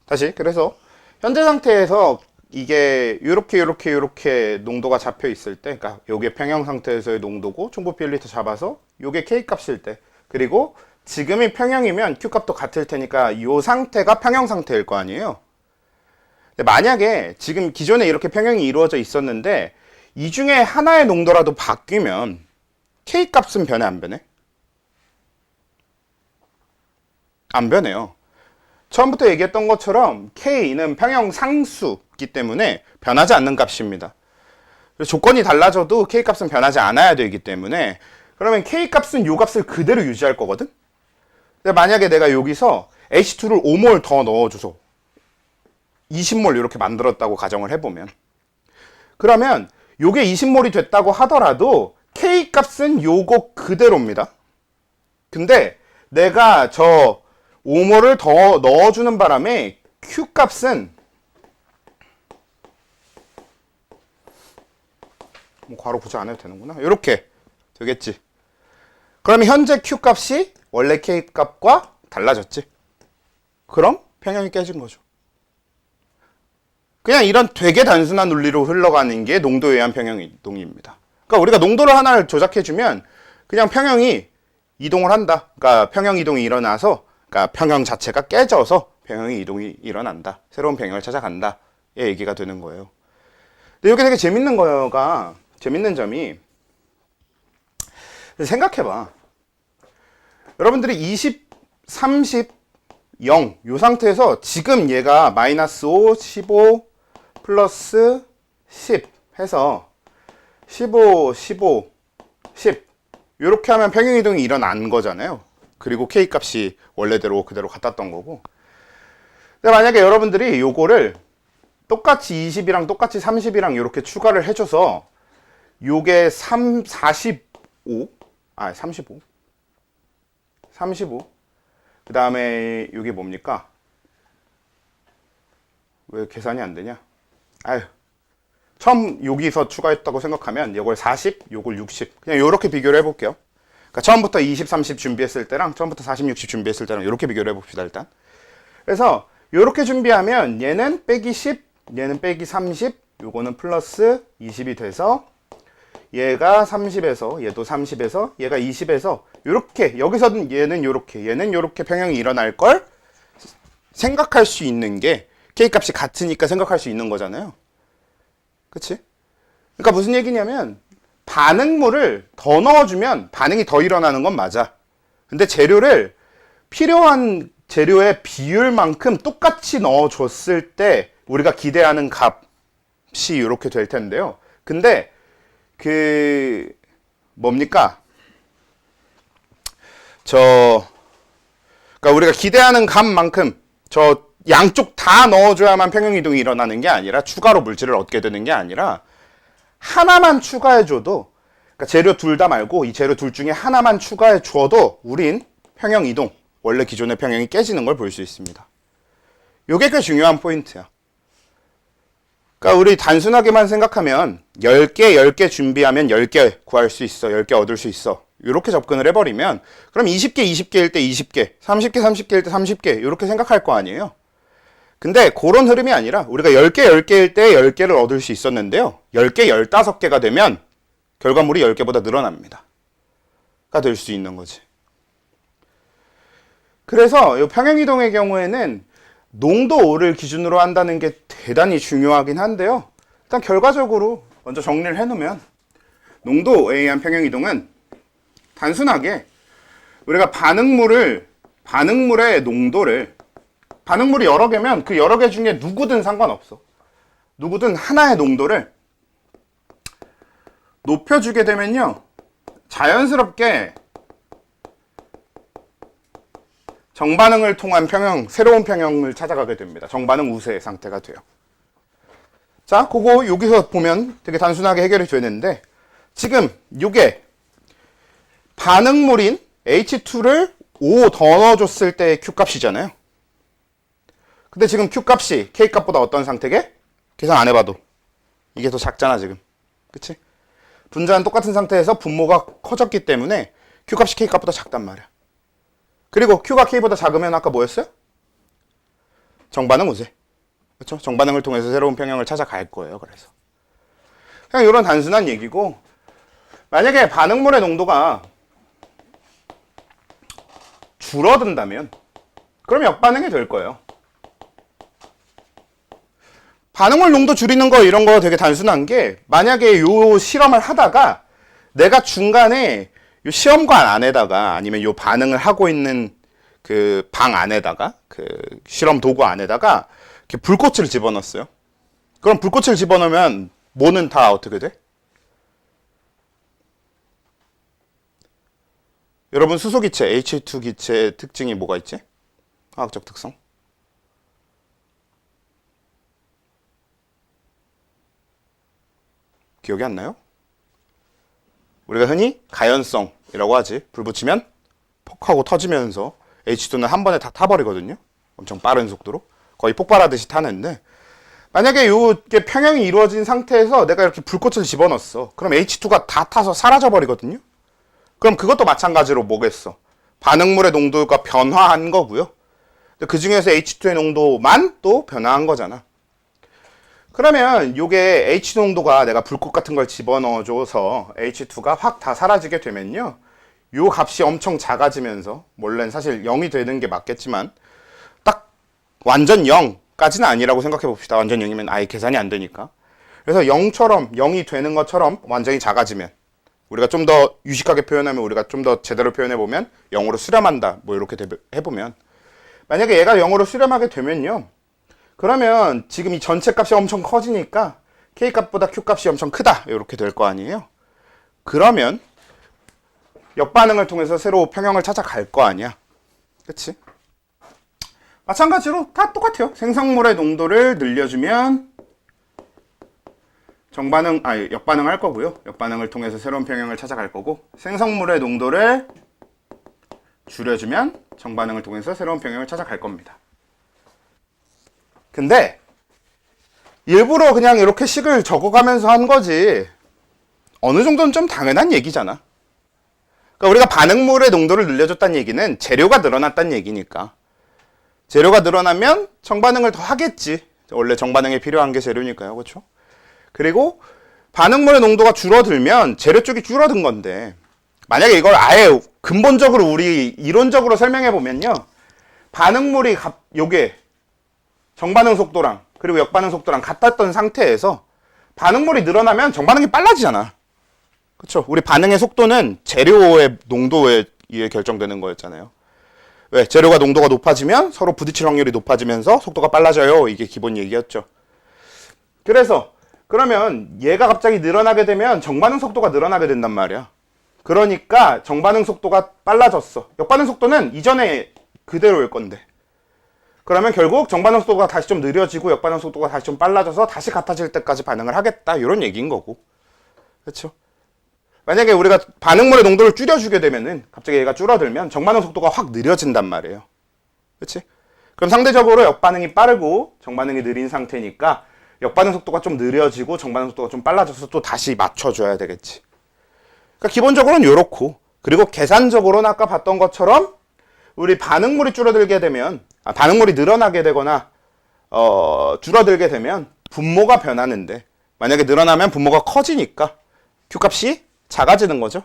다시 그래서 현재 상태에서 이게 요렇게 농도가 잡혀 있을 때, 그러니까 요게 평형 상태에서의 농도고 총부피 1리터 잡아서 요게 K 값일 때, 그리고 지금이 평형이면 Q 값도 같을 테니까 요 상태가 평형 상태일 거 아니에요. 근데 만약에 지금 기존에 이렇게 평형이 이루어져 있었는데 이 중에 하나의 농도라도 바뀌면 K 값은 변해 안 변해? 안 변해요. 처음부터 얘기했던 것처럼 K는 평형 상수이기 때문에 변하지 않는 값입니다. 조건이 달라져도 K 값은 변하지 않아야 되기 때문에, 그러면 K 값은 요 값을 그대로 유지할 거거든? 근데 만약에 내가 여기서 H2를 5몰 더 넣어줘서 20몰 이렇게 만들었다고 가정을 해보면, 그러면 요게 20몰이 됐다고 하더라도 K 값은 요거 그대로입니다. 근데 내가 저 5몰을 더 넣어주는 바람에 Q 값은 뭐 괄호 굳이 안 해도 되는구나. 이렇게 되겠지. 그러면 현재 Q 값이 원래 K 값과 달라졌지. 그럼 평형이 깨진 거죠. 그냥 이런 되게 단순한 논리로 흘러가는 게 농도에 의한 평형 이동입니다. 그러니까 우리가 농도를 하나를 조작해주면 그냥 평형이 이동을 한다. 그러니까 평형 이동이 일어나서, 그러니까 평형 자체가 깨져서 평형의 이동이 일어난다. 새로운 평형을 찾아간다. 이 얘기가 되는 거예요. 근데 이게 되게 재밌는 점이, 생각해봐. 여러분들이 20, 30, 0, 요 상태에서 지금 얘가 마이너스 5, 15, 플러스 10 해서 15, 15, 10 요렇게 하면 평형이동이 일어난 거잖아요. 그리고 K 값이 원래대로 그대로 같았던 거고. 근데 만약에 여러분들이 요거를 똑같이 20이랑 똑같이 30이랑 이렇게 추가를 해줘서 요게 35 그 다음에 요게 뭡니까? 왜 계산이 안 되냐? 처음 여기서 추가했다고 생각하면 요걸 40, 요걸 60 그냥 요렇게 비교를 해볼게요. 그러니까 처음부터 20, 30 준비했을 때랑 처음부터 40, 60 준비했을 때랑 이렇게 비교를 해봅시다 일단. 그래서 이렇게 준비하면 얘는 빼기 10, 얘는 빼기 30, 요거는 플러스 20이 돼서 얘가 30에서 얘도 30에서 얘가 20에서 이렇게, 여기서는 얘는 요렇게 평형이 일어날 걸 생각할 수 있는 게 K 값이 같으니까 생각할 수 있는 거잖아요. 그치? 그러니까 무슨 얘기냐면 반응물을 더 넣어주면 반응이 더 일어나는 건 맞아. 근데 재료를 필요한 재료의 비율만큼 똑같이 넣어줬을 때 우리가 기대하는 값이 이렇게 될 텐데요. 근데 뭡니까? 그러니까 우리가 기대하는 값만큼 양쪽 다 넣어줘야만 평형이동이 일어나는 게 아니라, 추가로 물질을 얻게 되는 게 아니라, 하나만 추가해줘도, 그러니까 재료 둘 다 말고 이 재료 둘 중에 하나만 추가해줘도 우린 평형이동, 원래 기존의 평형이 깨지는 걸 볼 수 있습니다. 요게 꽤 중요한 포인트야. 그러니까 우리 단순하게만 생각하면 10개 준비하면 10개 구할 수 있어, 10개 얻을 수 있어, 이렇게 접근을 해버리면 그럼 20개일 때 20개, 30개일 때 30개 이렇게 생각할 거 아니에요. 근데 그런 흐름이 아니라 우리가 10개일 때 10개를 얻을 수 있었는데요, 10개, 15개가 되면 결과물이 10개보다 늘어납니다. 가 될 수 있는 거지. 그래서 이 평형이동의 경우에는 농도 5를 기준으로 한다는 게 대단히 중요하긴 한데요, 일단 결과적으로 먼저 정리를 해놓으면 농도에 의한 평형이동은 단순하게 우리가 반응물의 농도를, 반응물이 여러 개면 그 여러 개 중에 누구든 상관없어, 누구든 하나의 농도를 높여주게 되면요, 자연스럽게 정반응을 통한 평형, 새로운 평형을 찾아가게 됩니다. 정반응 우세 상태가 돼요. 자, 그거 여기서 보면 되게 단순하게 해결이 되는데, 지금 이게 반응물인 H2를 5 더 넣어줬을 때의 Q값이잖아요. 근데 지금 Q값이 K값보다 어떤 상태게? 계산 안 해봐도 이게 더 작잖아 지금. 그치? 분자는 똑같은 상태에서 분모가 커졌기 때문에 Q값이 K값보다 작단 말이야. 그리고 Q가 K보다 작으면 아까 뭐였어요? 정반응 우세. 그렇죠? 정반응을 통해서 새로운 평형을 찾아갈 거예요. 그래서 그냥 이런 단순한 얘기고, 만약에 반응물의 농도가 줄어든다면 그럼 역반응이 될 거예요. 반응물 농도 줄이는 거 이런 거 되게 단순한 게, 만약에 요 실험을 하다가 내가 중간에 요 시험관 안에다가 아니면 요 반응을 하고 있는 그 방 안에다가 그 실험 도구 안에다가 이렇게 불꽃을 집어넣었어요. 그럼 불꽃을 집어넣으면 뭐는 다 어떻게 돼? 여러분 수소기체 H2 기체의 특징이 뭐가 있지? 화학적 특성? 기억이 안 나요? 우리가 흔히 가연성이라고 하지. 불 붙이면 퍽 하고 터지면서 H2는 한 번에 다 타버리거든요. 엄청 빠른 속도로. 거의 폭발하듯이 타는데, 만약에 이게 평형이 이루어진 상태에서 내가 이렇게 불꽃을 집어넣었어. 그럼 H2가 다 타서 사라져버리거든요. 그럼 그것도 마찬가지로 뭐겠어? 반응물의 농도가 변화한 거고요. 그 중에서 H2의 농도만 또 변화한 거잖아. 그러면 이게 H 농도가 내가 불꽃 같은 걸 집어넣어줘서 H2가 확 다 사라지게 되면요, 요 값이 엄청 작아지면서, 원래는 사실 0이 되는 게 맞겠지만 딱 완전 0까지는 아니라고 생각해 봅시다. 완전 0이면 아예 계산이 안 되니까. 그래서 0이 되는 것처럼 완전히 작아지면, 우리가 좀 더 유식하게 표현하면, 우리가 좀 더 제대로 표현해 보면 0으로 수렴한다, 뭐 이렇게 해보면, 만약에 얘가 0으로 수렴하게 되면요, 그러면 지금 이 전체 값이 엄청 커지니까 K 값보다 Q 값이 엄청 크다, 이렇게 될 거 아니에요. 그러면 역반응을 통해서 새로 평형을 찾아갈 거 아니야. 그치? 마찬가지로 다 똑같아요. 생성물의 농도를 늘려주면 역반응 할 거고요. 역반응을 통해서 새로운 평형을 찾아갈 거고, 생성물의 농도를 줄여주면 정반응을 통해서 새로운 평형을 찾아갈 겁니다. 근데 일부러 그냥 이렇게 식을 적어가면서 한 거지, 어느 정도는 좀 당연한 얘기잖아. 그러니까 우리가 반응물의 농도를 늘려줬다는 얘기는 재료가 늘어났다는 얘기니까, 재료가 늘어나면 정반응을 더 하겠지. 원래 정반응에 필요한 게 재료니까요. 그렇죠? 그리고 반응물의 농도가 줄어들면 재료 쪽이 줄어든 건데, 만약에 이걸 아예 근본적으로 우리 이론적으로 설명해 보면요, 반응물이 요게 정반응 속도랑 그리고 역반응 속도랑 같았던 상태에서 반응물이 늘어나면 정반응이 빨라지잖아. 그렇죠? 우리 반응의 속도는 재료의 농도에 의해 결정되는 거였잖아요. 왜? 재료가 농도가 높아지면 서로 부딪힐 확률이 높아지면서 속도가 빨라져요. 이게 기본 얘기였죠. 그래서 그러면 얘가 갑자기 늘어나게 되면 정반응 속도가 늘어나게 된단 말이야. 그러니까 정반응 속도가 빨라졌어. 역반응 속도는 이전에 그대로일 건데, 그러면 결국 정반응 속도가 다시 좀 느려지고 역반응 속도가 다시 좀 빨라져서 다시 같아질 때까지 반응을 하겠다, 이런 얘기인 거고. 그렇죠? 만약에 우리가 반응물의 농도를 줄여주게 되면은, 갑자기 얘가 줄어들면 정반응 속도가 확 느려진단 말이에요. 그렇지? 그럼 상대적으로 역반응이 빠르고 정반응이 느린 상태니까 역반응 속도가 좀 느려지고 정반응 속도가 좀 빨라져서 또 다시 맞춰줘야 되겠지. 그러니까 기본적으로는 요렇고, 그리고 계산적으로는 아까 봤던 것처럼 우리 반응물이 줄어들게 되면, 반응물이 늘어나게 되거나 줄어들게 되면 분모가 변하는데, 만약에 늘어나면 분모가 커지니까 Q값이 작아지는 거죠.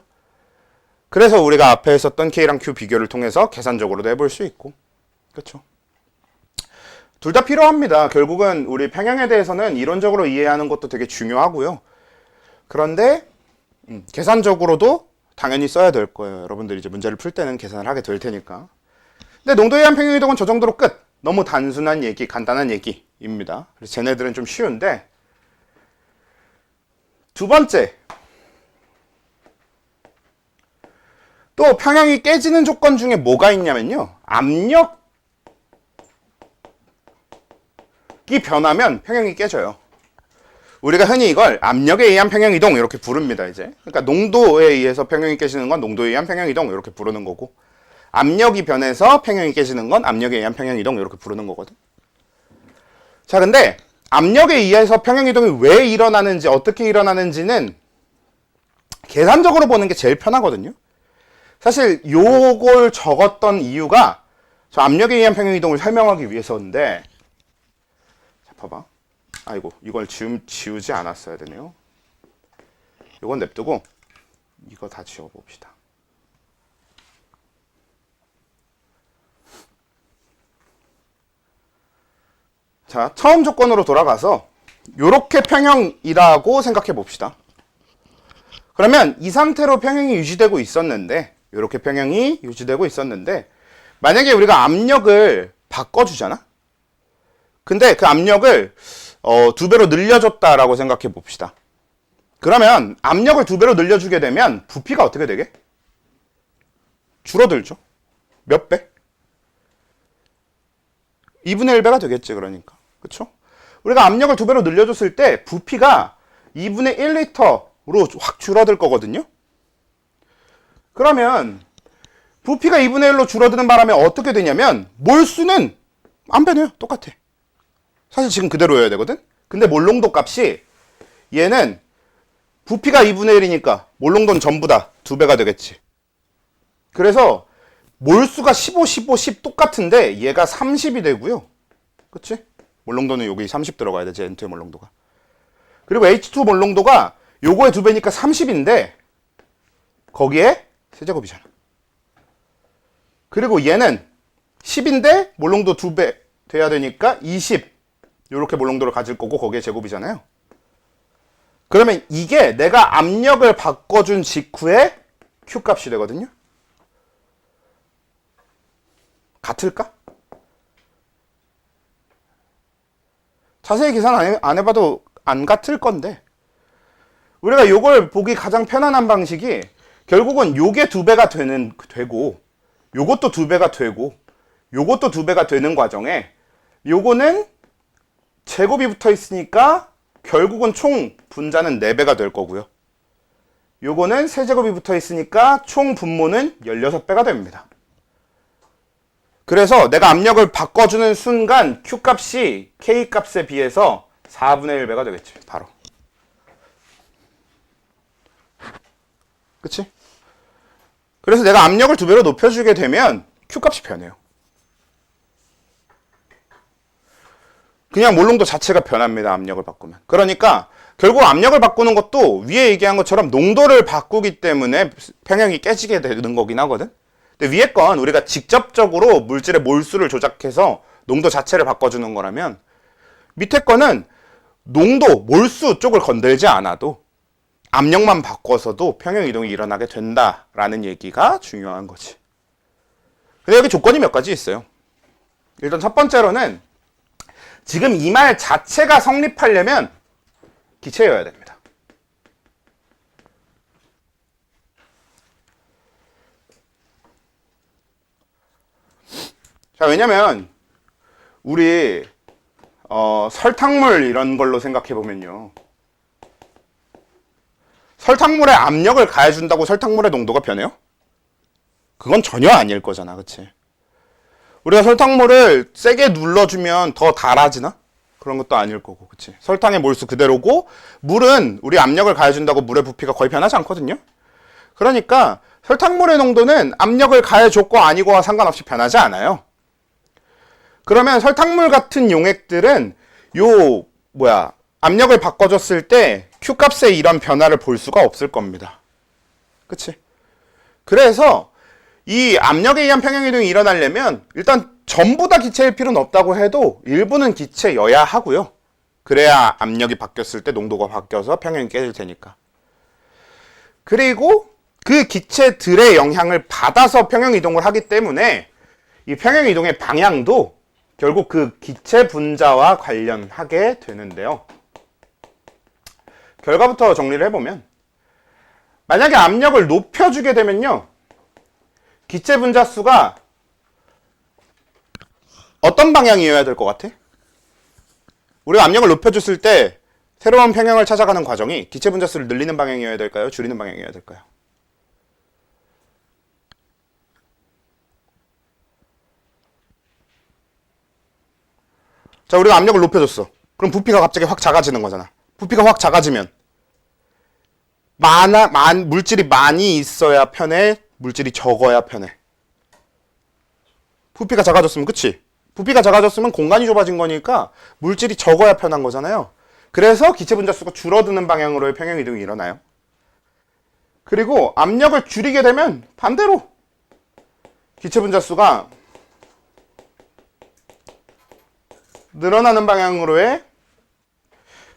그래서 우리가 앞에 했었던 K랑 Q 비교를 통해서 계산적으로도 해볼 수 있고. 그렇죠? 둘 다 필요합니다. 결국은 우리 평형에 대해서는 이론적으로 이해하는 것도 되게 중요하고요. 그런데 계산적으로도 당연히 써야 될 거예요. 여러분들이 이제 문제를 풀 때는 계산을 하게 될 테니까. 근데 농도에 의한 평형 이동은 저 정도로 끝. 너무 단순한 얘기, 간단한 얘기입니다. 그래서 쟤네들은 좀 쉬운데, 두 번째, 또 평형이 깨지는 조건 중에 뭐가 있냐면요, 압력이 변하면 평형이 깨져요. 우리가 흔히 이걸 압력에 의한 평형이동 이렇게 부릅니다. 이제 그러니까 농도에 의해서 평형이 깨지는 건 농도에 의한 평형이동 이렇게 부르는 거고, 압력이 변해서 평형이 깨지는 건 압력에 의한 평형이동 이렇게 부르는 거거든. 자, 근데 압력에 의해서 평형이동이 왜 일어나는지, 어떻게 일어나는지는 계산적으로 보는 게 제일 편하거든요. 사실 요걸 적었던 이유가 저 압력에 의한 평형이동을 설명하기 위해서인데, 봐봐. 아이고, 이걸 지우지 않았어야 되네요. 이건 냅두고 이거 다 지워봅시다. 자, 처음 조건으로 돌아가서 요렇게 평형이라고 생각해 봅시다. 그러면 이 상태로 평형이 유지되고 있었는데, 요렇게 평형이 유지되고 있었는데, 만약에 우리가 압력을 바꿔주잖아? 근데 그 압력을 2배로 늘려줬다라고 생각해 봅시다. 그러면 압력을 2배로 늘려주게 되면 부피가 어떻게 되게? 줄어들죠. 몇 배? 2분의 1배가 되겠지, 그러니까. 그쵸? 우리가 압력을 2배로 늘려줬을 때 부피가 2분의 1리터로 확 줄어들 거거든요. 그러면 부피가 2분의 1로 줄어드는 바람에 어떻게 되냐면 몰수는 안 변해요. 똑같아. 사실 지금 그대로여야 되거든. 근데 몰농도 값이 얘는 부피가 2분의 1이니까 몰농도는 전부 다 2배가 되겠지. 그래서 몰수가 15, 15, 10 똑같은데 얘가 30이 되고요. 그치? 몰농도는 여기 30 들어가야 되지, N2의 몰농도가. 그리고 H2 몰농도가 요거의 2배니까 30인데 거기에 세제곱이잖아. 그리고 얘는 10인데 몰농도 2배 돼야 되니까 20 요렇게 몰농도를 가질 거고 거기에 제곱이잖아요. 그러면 이게 내가 압력을 바꿔준 직후에 Q 값이 되거든요. 같을까? 자세히 계산 안 해봐도 안 같을 건데, 우리가 요걸 보기 가장 편안한 방식이 결국은 요게 2배가 되고 요것도 2배가 되고 요것도 2배가 되는 과정에 요거는 제곱이 붙어 있으니까 결국은 총 분자는 4배가 될 거고요. 요거는 세제곱이 붙어 있으니까 총 분모는 16배가 됩니다. 그래서 내가 압력을 바꿔주는 순간 Q 값이 K 값에 비해서 4분의 1배가 되겠지. 바로. 그치? 그래서 내가 압력을 2배로 높여주게 되면 Q 값이 변해요. 그냥 몰농도 자체가 변합니다. 압력을 바꾸면. 그러니까 결국 압력을 바꾸는 것도 위에 얘기한 것처럼 농도를 바꾸기 때문에 평형이 깨지게 되는 거긴 하거든. 근데 위에 건 우리가 직접적으로 물질의 몰수를 조작해서 농도 자체를 바꿔주는 거라면 밑에 거는 농도, 몰수 쪽을 건들지 않아도 압력만 바꿔서도 평형 이동이 일어나게 된다라는 얘기가 중요한 거지. 근데 여기 조건이 몇 가지 있어요. 일단 첫 번째로는 지금 이 말 자체가 성립하려면 기체여야 됩니다. 자, 왜냐면 우리 설탕물 이런 걸로 생각해 보면요, 설탕물에 압력을 가해준다고 설탕물의 농도가 변해요? 그건 전혀 아닐 거잖아, 그치? 우리가 설탕물을 세게 눌러주면 더 달아지나? 그런 것도 아닐 거고, 그치? 설탕의 몰수 그대로고, 물은 우리 압력을 가해준다고 물의 부피가 거의 변하지 않거든요? 그러니까 설탕물의 농도는 압력을 가해줬고 아니고와 상관없이 변하지 않아요. 그러면 설탕물 같은 용액들은 압력을 바꿔줬을 때 Q 값에 이런 변화를 볼 수가 없을 겁니다. 그치? 그래서 이 압력에 의한 평형이동이 일어나려면 일단 전부 다 기체일 필요는 없다고 해도 일부는 기체여야 하고요. 그래야 압력이 바뀌었을 때 농도가 바뀌어서 평형이 깨질 테니까. 그리고 그 기체들의 영향을 받아서 평형이동을 하기 때문에 이 평형이동의 방향도 결국 그 기체 분자와 관련하게 되는데요. 결과부터 정리를 해보면, 만약에 압력을 높여주게 되면요, 기체 분자 수가 어떤 방향이어야 될 것 같아? 우리가 압력을 높여줬을 때 새로운 평형을 찾아가는 과정이 기체 분자 수를 늘리는 방향이어야 될까요? 줄이는 방향이어야 될까요? 자, 우리가 압력을 높여줬어. 그럼 부피가 갑자기 확 작아지는 거잖아. 부피가 확 작아지면 물질이 많이 있어야 편해? 물질이 적어야 편해? 부피가 작아졌으면, 그치? 부피가 작아졌으면 공간이 좁아진 거니까 물질이 적어야 편한 거잖아요. 그래서 기체 분자수가 줄어드는 방향으로의 평형이동이 일어나요. 그리고 압력을 줄이게 되면 반대로 기체 분자수가 늘어나는 방향으로의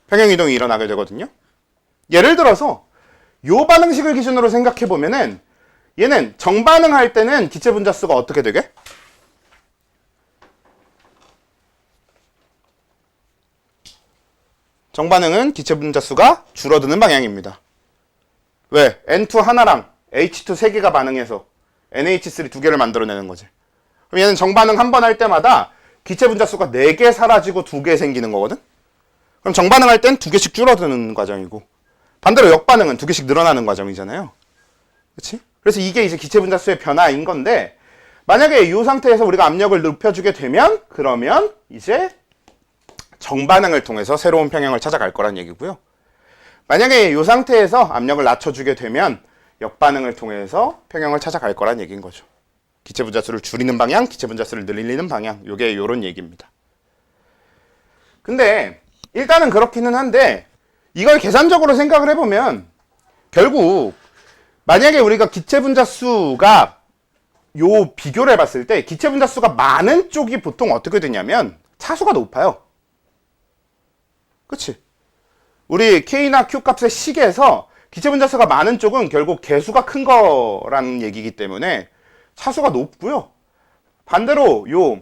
평형이동이 일어나게 되거든요. 예를 들어서 요 반응식을 기준으로 생각해 보면은 얘는 정반응할 때는 기체 분자수가 어떻게 되게? 정반응은 기체 분자수가 줄어드는 방향입니다. 왜? N2 하나랑 H2 세 개가 반응해서 NH3 두 개를 만들어내는 거지. 그럼 얘는 정반응 한 번 할 때마다 기체 분자수가 4개 사라지고 2개 생기는 거거든? 그럼 정반응할 땐 2개씩 줄어드는 과정이고, 반대로 역반응은 2개씩 늘어나는 과정이잖아요. 그치? 그래서 이게 이제 기체 분자수의 변화인 건데, 만약에 이 상태에서 우리가 압력을 높여주게 되면, 그러면 이제 정반응을 통해서 새로운 평형을 찾아갈 거란 얘기고요. 만약에 이 상태에서 압력을 낮춰주게 되면 역반응을 통해서 평형을 찾아갈 거란 얘기인 거죠. 기체 분자수를 줄이는 방향, 기체 분자수를 늘리는 방향, 요게 요런 얘기입니다. 근데 일단은 그렇기는 한데 이걸 계산적으로 생각을 해보면 결국 만약에 우리가 기체 분자수가 요 비교를 해봤을 때 기체 분자수가 많은 쪽이 보통 어떻게 되냐면 차수가 높아요. 그치? 우리 K나 Q 값의 식에서 기체 분자수가 많은 쪽은 결국 개수가 큰 거라는 얘기이기 때문에 차수가 높고요. 반대로 요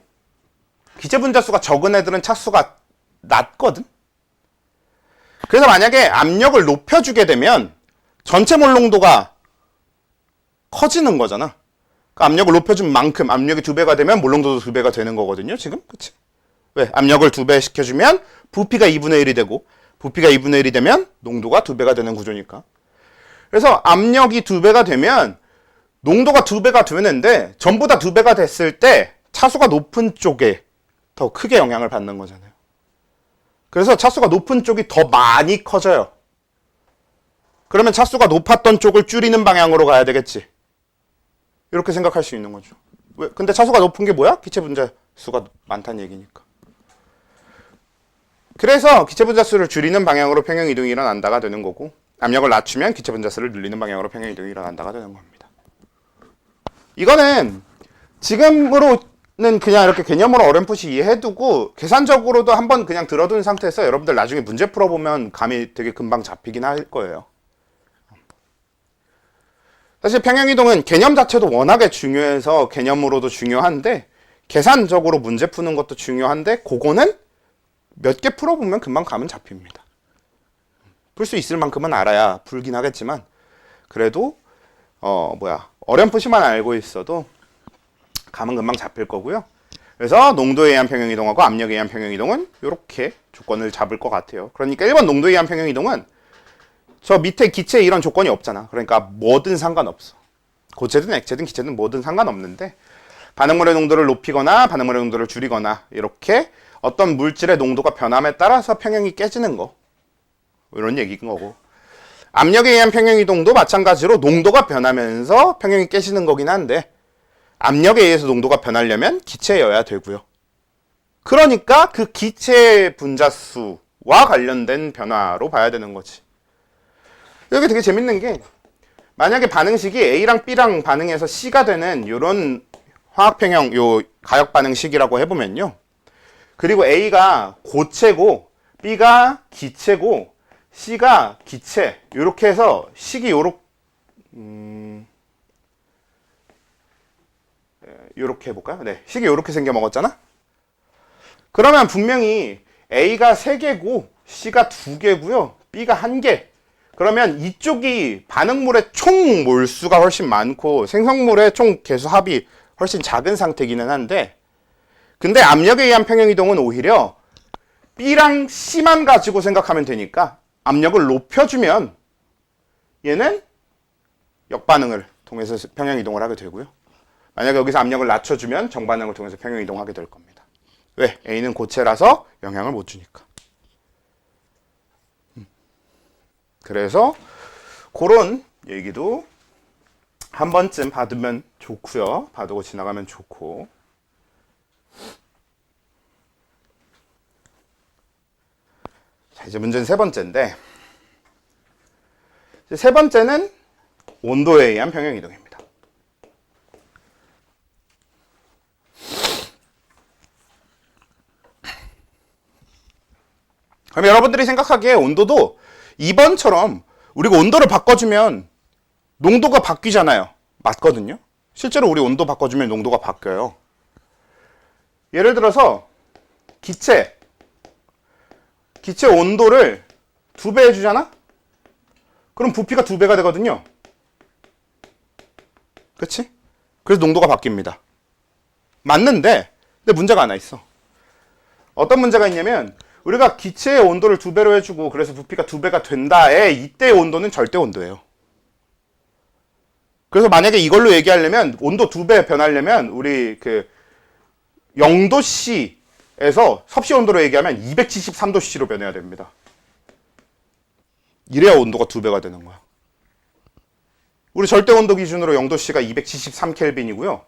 기체 분자수가 적은 애들은 차수가 낮거든. 그래서 만약에 압력을 높여주게 되면 전체 몰 농도가 커지는 거잖아. 그러니까 압력을 높여준 만큼 압력이 2배가 되면 몰 농도도 2배가 되는 거거든요. 지금 그치? 왜? 압력을 2배 시켜주면 부피가 2분의 1이 되고 부피가 2분의 1이 되면 농도가 2배가 되는 구조니까. 그래서 압력이 2배가 되면 농도가 2배가 되는데 전부 다 2배가 됐을 때 차수가 높은 쪽에 더 크게 영향을 받는 거잖아요. 그래서 차수가 높은 쪽이 더 많이 커져요. 그러면 차수가 높았던 쪽을 줄이는 방향으로 가야 되겠지. 이렇게 생각할 수 있는 거죠. 왜? 근데 차수가 높은 게 뭐야? 기체 분자수가 많다는 얘기니까. 그래서 기체 분자수를 줄이는 방향으로 평형 이동이 일어난다가 되는 거고, 압력을 낮추면 기체 분자수를 늘리는 방향으로 평형 이동이 일어난다가 되는 겁니다. 이거는 지금으로는 그냥 이렇게 개념으로 어렴풋이 이해해두고 계산적으로도 한번 그냥 들어둔 상태에서 여러분들 나중에 문제 풀어보면 감이 되게 금방 잡히긴 할 거예요. 사실 평형이동은 개념 자체도 워낙에 중요해서 개념으로도 중요한데 계산적으로 문제 푸는 것도 중요한데 그거는 몇 개 풀어보면 금방 감은 잡힙니다. 풀 수 있을 만큼은 알아야 풀긴 하겠지만 그래도 어렴풋이만 알고 있어도 감은 금방 잡힐 거고요. 그래서 농도에 의한 평형이동하고 압력에 의한 평형이동은 이렇게 조건을 잡을 것 같아요. 그러니까 1번 농도에 의한 평형이동은 저 밑에 기체에 이런 조건이 없잖아. 그러니까 뭐든 상관없어. 고체든 액체든 기체든 뭐든 상관없는데 반응물의 농도를 높이거나 반응물의 농도를 줄이거나 이렇게 어떤 물질의 농도가 변함에 따라서 평형이 깨지는 거, 이런 얘기인 거고, 압력에 의한 평형이동도 마찬가지로 농도가 변하면서 평형이 깨지는 거긴 한데 압력에 의해서 농도가 변하려면 기체여야 되고요. 그러니까 그 기체 분자수와 관련된 변화로 봐야 되는 거지. 여기 되게 재밌는 게 만약에 반응식이 A랑 B랑 반응해서 C가 되는 이런 화학평형, 요 가역반응식이라고 해보면요. 그리고 A가 고체고 B가 기체고 C가 기체, 요렇게 해서 식이 요렇게 해볼까요? 네, 식이 요렇게 생겨 먹었잖아? 그러면 분명히 A가 3개고 C가 2개고요 B가 1개. 그러면 이쪽이 반응물의 총 몰수가 훨씬 많고 생성물의 총 개수 합이 훨씬 작은 상태이기는 한데, 근데 압력에 의한 평형이동은 오히려 B랑 C만 가지고 생각하면 되니까 압력을 높여주면 얘는 역반응을 통해서 평형이동을 하게 되고요. 만약에 여기서 압력을 낮춰주면 정반응을 통해서 평형이동하게 될 겁니다. 왜? A는 고체라서 영향을 못 주니까. 그래서 그런 얘기도 한 번쯤 받으면 좋고요. 받고 지나가면 좋고. 자, 이제 문제는 세 번째인데, 이제 세 번째는 온도에 의한 평형이동입니다. 그럼 여러분들이 생각하기에 온도도 2번처럼 우리가 온도를 바꿔주면 농도가 바뀌잖아요. 맞거든요. 실제로 우리 온도 바꿔주면 농도가 바뀌어요. 예를 들어서 기체 온도를 2배 해주잖아? 그럼 부피가 2배가 되거든요. 그치? 그래서 농도가 바뀝니다. 맞는데, 근데 문제가 하나 있어. 어떤 문제가 있냐면, 우리가 기체의 온도를 2배로 해주고, 그래서 부피가 2배가 된다에, 이때의 온도는 절대 온도예요. 그래서 만약에 이걸로 얘기하려면, 온도 2배 변하려면, 우리 0도씨에서 섭씨 온도로 얘기하면 273도씨로 변해야 됩니다. 이래야 온도가 2배가 되는 거야. 우리 절대 온도 기준으로 0도씨가 273켈빈이고요.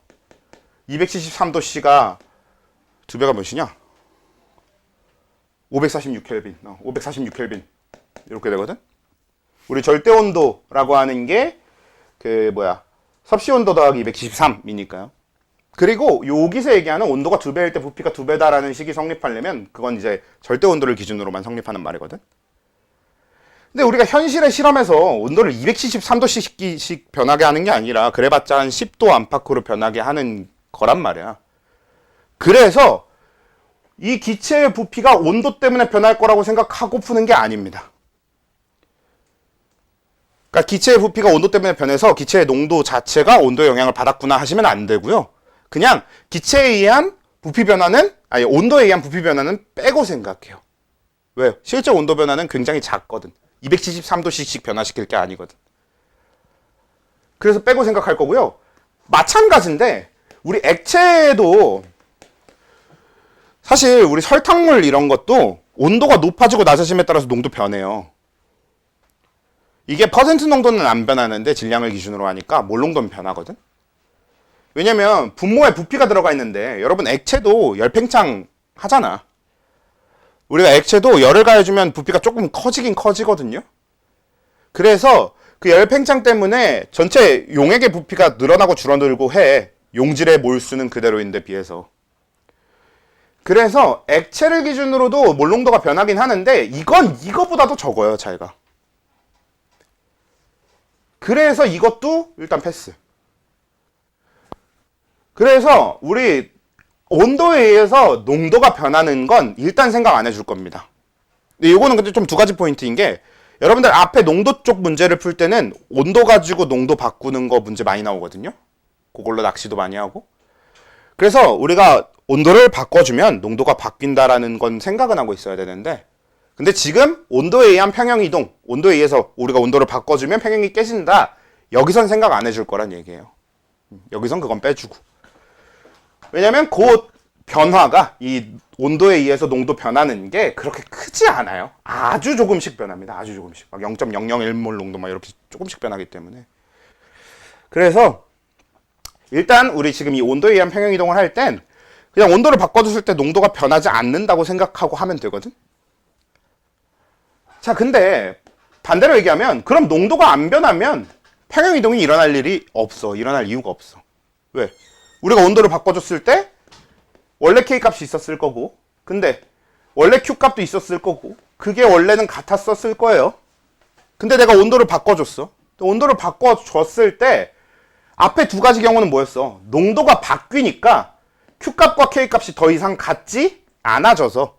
273도씨가 2배가 몇이냐? 546켈빈. 546켈빈. 이렇게 되거든? 우리 절대 온도라고 하는 게 섭씨 온도 더하기 273이니까요. 그리고 여기서 얘기하는 온도가 2배일 때 부피가 2배다라는 식이 성립하려면 그건 이제 절대 온도를 기준으로만 성립하는 말이거든. 근데 우리가 현실의 실험에서 온도를 273도씩 변하게 하는 게 아니라 그래봤자 한 10도 안팎으로 변하게 하는 거란 말이야. 그래서 이 기체의 부피가 온도 때문에 변할 거라고 생각하고 푸는 게 아닙니다. 그러니까 기체의 부피가 온도 때문에 변해서 기체의 농도 자체가 온도에 영향을 받았구나 하시면 안 되고요. 그냥 기체에 의한 부피 변화는, 아니 온도에 의한 부피 변화는 빼고 생각해요. 왜요? 실제 온도 변화는 굉장히 작거든. 273도씩 변화시킬 게 아니거든. 그래서 빼고 생각할 거고요. 마찬가지인데 우리 액체도 사실 우리 설탕물 이런 것도 온도가 높아지고 낮아짐에 따라서 농도 변해요. 이게 퍼센트 농도는 안 변하는데 질량을 기준으로 하니까 몰 농도는 변하거든. 왜냐면 분모에 부피가 들어가 있는데 여러분 액체도 열팽창 하잖아. 우리가 액체도 열을 가해주면 부피가 조금 커지긴 커지거든요. 그래서 그 열팽창 때문에 전체 용액의 부피가 늘어나고 줄어들고 해. 용질의 몰수는 그대로인데 비해서. 그래서 액체를 기준으로도 몰 농도가 변하긴 하는데 이건 이거보다도 적어요, 차이가. 그래서 이것도 일단 패스. 그래서 우리 온도에 의해서 농도가 변하는 건 일단 생각 안 해줄 겁니다. 근데 이거는 근데 좀 두 가지 포인트인 게 여러분들 앞에 농도 쪽 문제를 풀 때는 온도 가지고 농도 바꾸는 거 문제 많이 나오거든요. 그걸로 낚시도 많이 하고. 그래서 우리가 온도를 바꿔주면 농도가 바뀐다라는 건 생각은 하고 있어야 되는데 근데 지금 온도에 의한 평형이동, 온도에 의해서 우리가 온도를 바꿔주면 평형이 깨진다. 여기선 생각 안 해줄 거란 얘기예요. 여기선 그건 빼주고. 왜냐면 그 변화가 이 온도에 의해서 농도 변하는 게 그렇게 크지 않아요. 아주 조금씩 변합니다. 아주 조금씩. 막 0.001몰 농도 막 이렇게 조금씩 변하기 때문에. 그래서 일단 우리 지금 이 온도에 의한 평형이동을 할 땐 그냥 온도를 바꿔줬을 때 농도가 변하지 않는다고 생각하고 하면 되거든. 자, 근데 반대로 얘기하면 그럼 농도가 안 변하면 평형이동이 일어날 일이 없어. 일어날 이유가 없어. 왜? 우리가 온도를 바꿔줬을 때 원래 K값이 있었을 거고 근데 원래 Q값도 있었을 거고 그게 원래는 같았었을 거예요. 근데 내가 온도를 바꿔줬어. 온도를 바꿔줬을 때 앞에 두 가지 경우는 뭐였어? 농도가 바뀌니까 Q값과 K값이 더 이상 같지 않아져서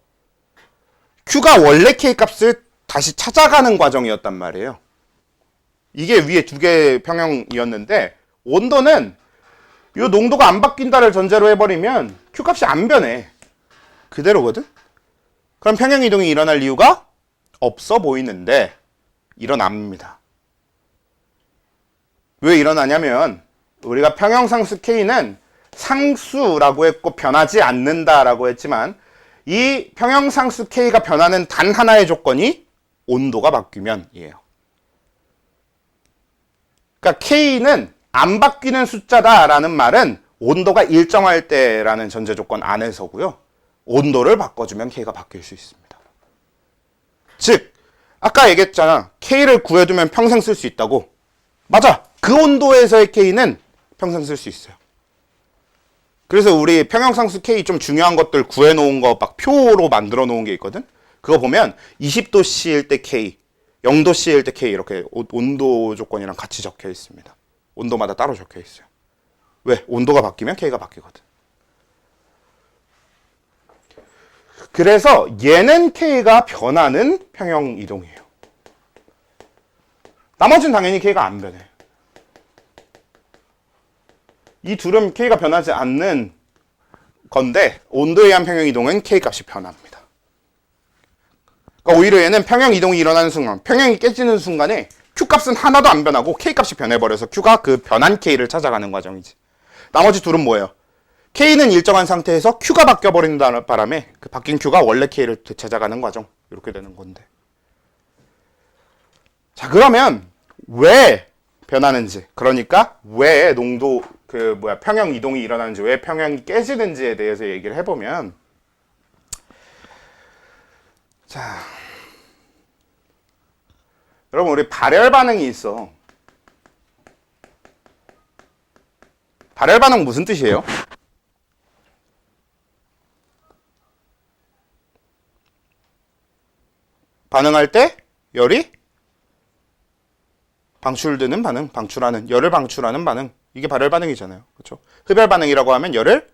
Q가 원래 K값을 다시 찾아가는 과정이었단 말이에요. 이게 위에 두 개의 평형이었는데 온도는 이 농도가 안 바뀐다를 전제로 해버리면 Q값이 안 변해. 그대로거든? 그럼 평형이동이 일어날 이유가 없어 보이는데 일어납니다. 왜 일어나냐면 우리가 평형상수 K는 상수라고 했고 변하지 않는다라고 했지만 이 평형상수 K가 변하는 단 하나의 조건이 온도가 바뀌면이에요. 그러니까 K는 안 바뀌는 숫자다라는 말은 온도가 일정할 때라는 전제 조건 안에서고요. 온도를 바꿔주면 K가 바뀔 수 있습니다. 즉 아까 얘기했잖아. K를 구해두면 평생 쓸 수 있다고. 맞아. 그 온도에서의 K는 평생 쓸 수 있어요. 그래서 우리 평형상수 K 좀 중요한 것들 구해놓은 거 막 표로 만들어 놓은 게 있거든. 그거 보면 20도씨일 때 K, 0도씨일 때 K 이렇게 온도 조건이랑 같이 적혀 있습니다. 온도마다 따로 적혀 있어요. 왜? 온도가 바뀌면 K가 바뀌거든. 그래서 얘는 K가 변하는 평형 이동이에요. 나머지는 당연히 K가 안 변해. 이 둘은 K가 변하지 않는 건데 온도에 의한 평형 이동은 K 값이 변합니다. 그러니까 오히려 얘는 평형 이동이 일어나는 순간, 평형이 깨지는 순간에 Q 값은 하나도 안 변하고 K 값이 변해버려서 Q가 그 변한 K를 찾아가는 과정이지. 나머지 둘은 뭐예요? K는 일정한 상태에서 Q가 바뀌어버린다는 바람에 그 바뀐 Q가 원래 K를 되찾아가는 과정. 이렇게 되는 건데. 자, 그러면 왜 변하는지, 그러니까 왜 농도 평형 이동이 일어나는지, 왜 평형이 깨지는지에 대해서 얘기를 해보면, 자, 여러분 우리 발열 반응이 있어. 발열 반응 무슨 뜻이에요? 반응할 때 열이 방출되는 반응, 방출하는, 열을 방출하는 반응. 이게 발열 반응이잖아요. 그렇죠? 흡열 반응이라고 하면 열을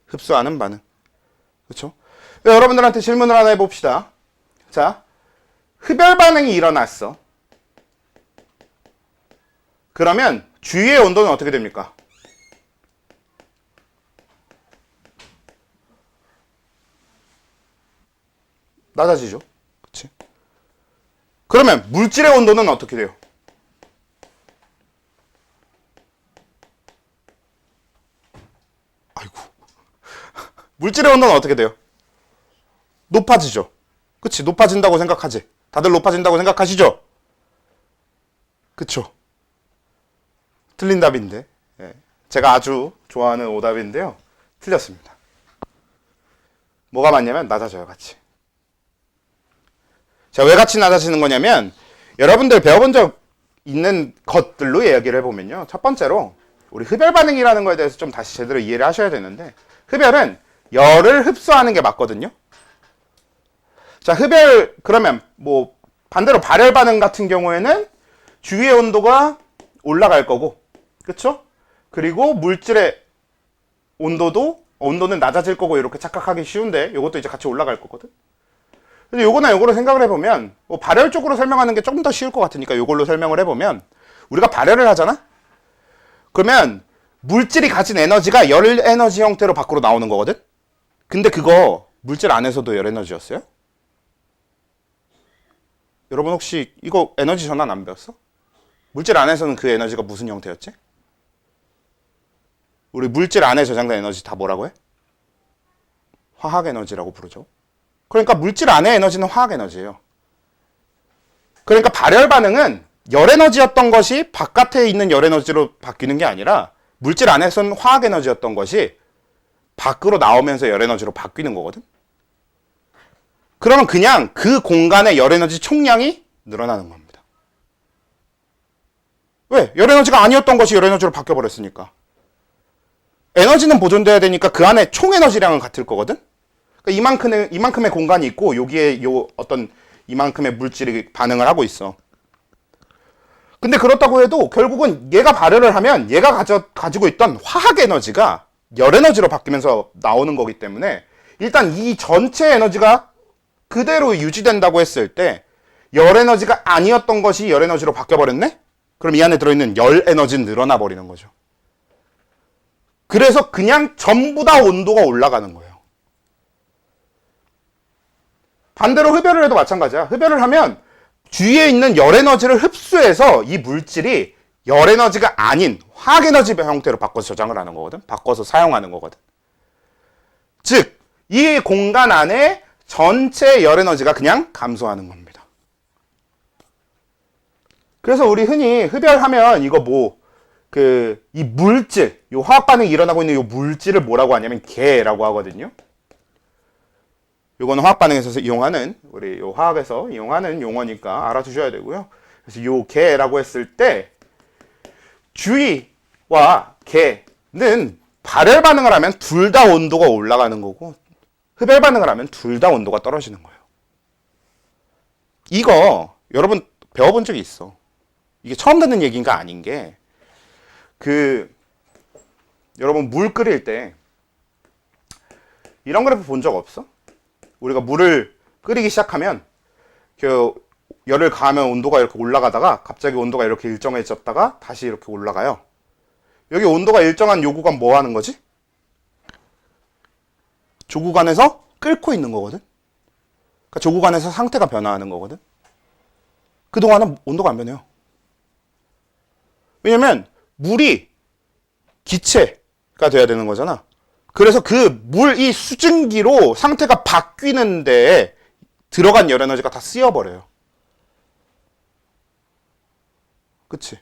흡수하는 반응. 그렇죠? 여러분들한테 질문을 하나 해봅시다. 자, 흡열 반응이 일어났어. 그러면 주위의 온도는 어떻게 됩니까? 낮아지죠. 그치? 그러면 물질의 온도는 어떻게 돼요? 아이고. 물질의 온도는 어떻게 돼요? 높아지죠. 그치? 높아진다고 생각하지? 다들 높아진다고 생각하시죠? 그쵸? 틀린 답인데. 예. 제가 아주 좋아하는 오답인데요. 틀렸습니다. 뭐가 맞냐면 낮아져요, 같이. 자, 왜 같이 낮아지는 거냐면 여러분들 배워본 적 있는 것들로 이야기를 해보면요. 첫 번째로 우리 흡열 반응이라는 거에 대해서 좀 다시 제대로 이해를 하셔야 되는데, 흡열은 열을 흡수하는 게 맞거든요. 자, 흡열, 그러면 뭐 반대로 발열 반응 같은 경우에는 주위의 온도가 올라갈 거고, 그쵸? 그리고 물질의 온도는 낮아질 거고, 이렇게 착각하기 쉬운데 이것도 이제 같이 올라갈 거거든. 근데 요거나 요거로 생각을 해보면, 뭐 발열 쪽으로 설명하는 게 조금 더 쉬울 것 같으니까 요걸로 설명을 해보면, 우리가 발열을 하잖아? 그러면 물질이 가진 에너지가 열 에너지 형태로 밖으로 나오는 거거든? 근데 그거 물질 안에서도 열 에너지였어요? 여러분 혹시 이거 에너지 전환 안 배웠어? 물질 안에서는 그 에너지가 무슨 형태였지? 우리 물질 안에 저장된 에너지 다 뭐라고 해? 화학 에너지라고 부르죠. 그러니까 물질 안의 에너지는 화학 에너지예요. 그러니까 발열 반응은 열 에너지였던 것이 바깥에 있는 열 에너지로 바뀌는 게 아니라 물질 안에서는 화학 에너지였던 것이 밖으로 나오면서 열 에너지로 바뀌는 거거든. 그러면 그냥 그 공간의 열 에너지 총량이 늘어나는 겁니다. 왜? 열 에너지가 아니었던 것이 열 에너지로 바뀌어 버렸으니까. 에너지는 보존돼야 되니까 그 안에 총 에너지량은 같을 거거든. 그러니까 이만큼의 공간이 있고 여기에 어떤 이만큼의 물질이 반응을 하고 있어. 근데 그렇다고 해도 결국은 얘가 발열을 하면 얘가 가지고 있던 화학 에너지가 열 에너지로 바뀌면서 나오는 거기 때문에 일단 이 전체 에너지가 그대로 유지된다고 했을 때 열 에너지가 아니었던 것이 열 에너지로 바뀌어버렸네? 그럼 이 안에 들어있는 열 에너지는 늘어나 버리는 거죠. 그래서 그냥 전부 다 온도가 올라가는 거예요. 반대로 흡열을 해도 마찬가지야. 흡열을 하면 주위에 있는 열 에너지를 흡수해서 이 물질이 열 에너지가 아닌 화학 에너지 형태로 바꿔서 저장을 하는 거거든. 바꿔서 사용하는 거거든. 즉, 이 공간 안에 전체 열 에너지가 그냥 감소하는 겁니다. 그래서 우리 흔히 흡열하면 이거 이 물질, 요 화학 반응이 일어나고 있는 요 물질을 뭐라고 하냐면 개라고 하거든요. 요거는 화학 반응에서 이용하는, 우리 요 화학에서 이용하는 용어니까 알아두셔야 되고요. 그래서 요 개라고 했을 때 주의와 개는 발열 반응을 하면 둘 다 온도가 올라가는 거고, 흡열 반응을 하면 둘 다 온도가 떨어지는 거예요. 이거 여러분 배워본 적이 있어. 이게 처음 듣는 얘기인가 아닌 게, 여러분 물 끓일 때 이런 그래프 본 적 없어? 우리가 물을 끓이기 시작하면 열을 가하면 온도가 이렇게 올라가다가 갑자기 온도가 이렇게 일정해졌다가 다시 이렇게 올라가요. 여기 온도가 일정한 요 구간 뭐 하는 거지? 저 구간에서 끓고 있는 거거든. 그러니까 저 구간에서 상태가 변화하는 거거든. 그동안은 온도가 안 변해요. 왜냐면 물이 기체가 돼야 되는 거잖아. 그래서 그 이 수증기로 상태가 바뀌는데 들어간 열 에너지가 다 쓰여버려요. 그치?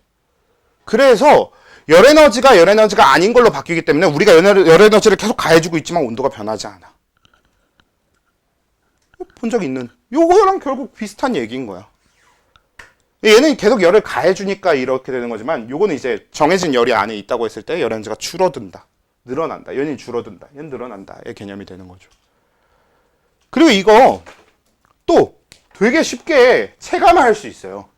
그래서 열 에너지가 아닌 걸로 바뀌기 때문에 우리가 열 에너지를 계속 가해주고 있지만 온도가 변하지 않아. 본 적 있는, 요거랑 결국 비슷한 얘기인 거야. 얘는 계속 열을 가해주니까 이렇게 되는 거지만, 요거는 이제 정해진 열이 안에 있다고 했을 때 열 에너지가 줄어든다, 늘어난다, 얘는 줄어든다, 얘는 늘어난다의 개념이 되는 거죠. 그리고 이거 또 되게 쉽게 체감할 수 있어요.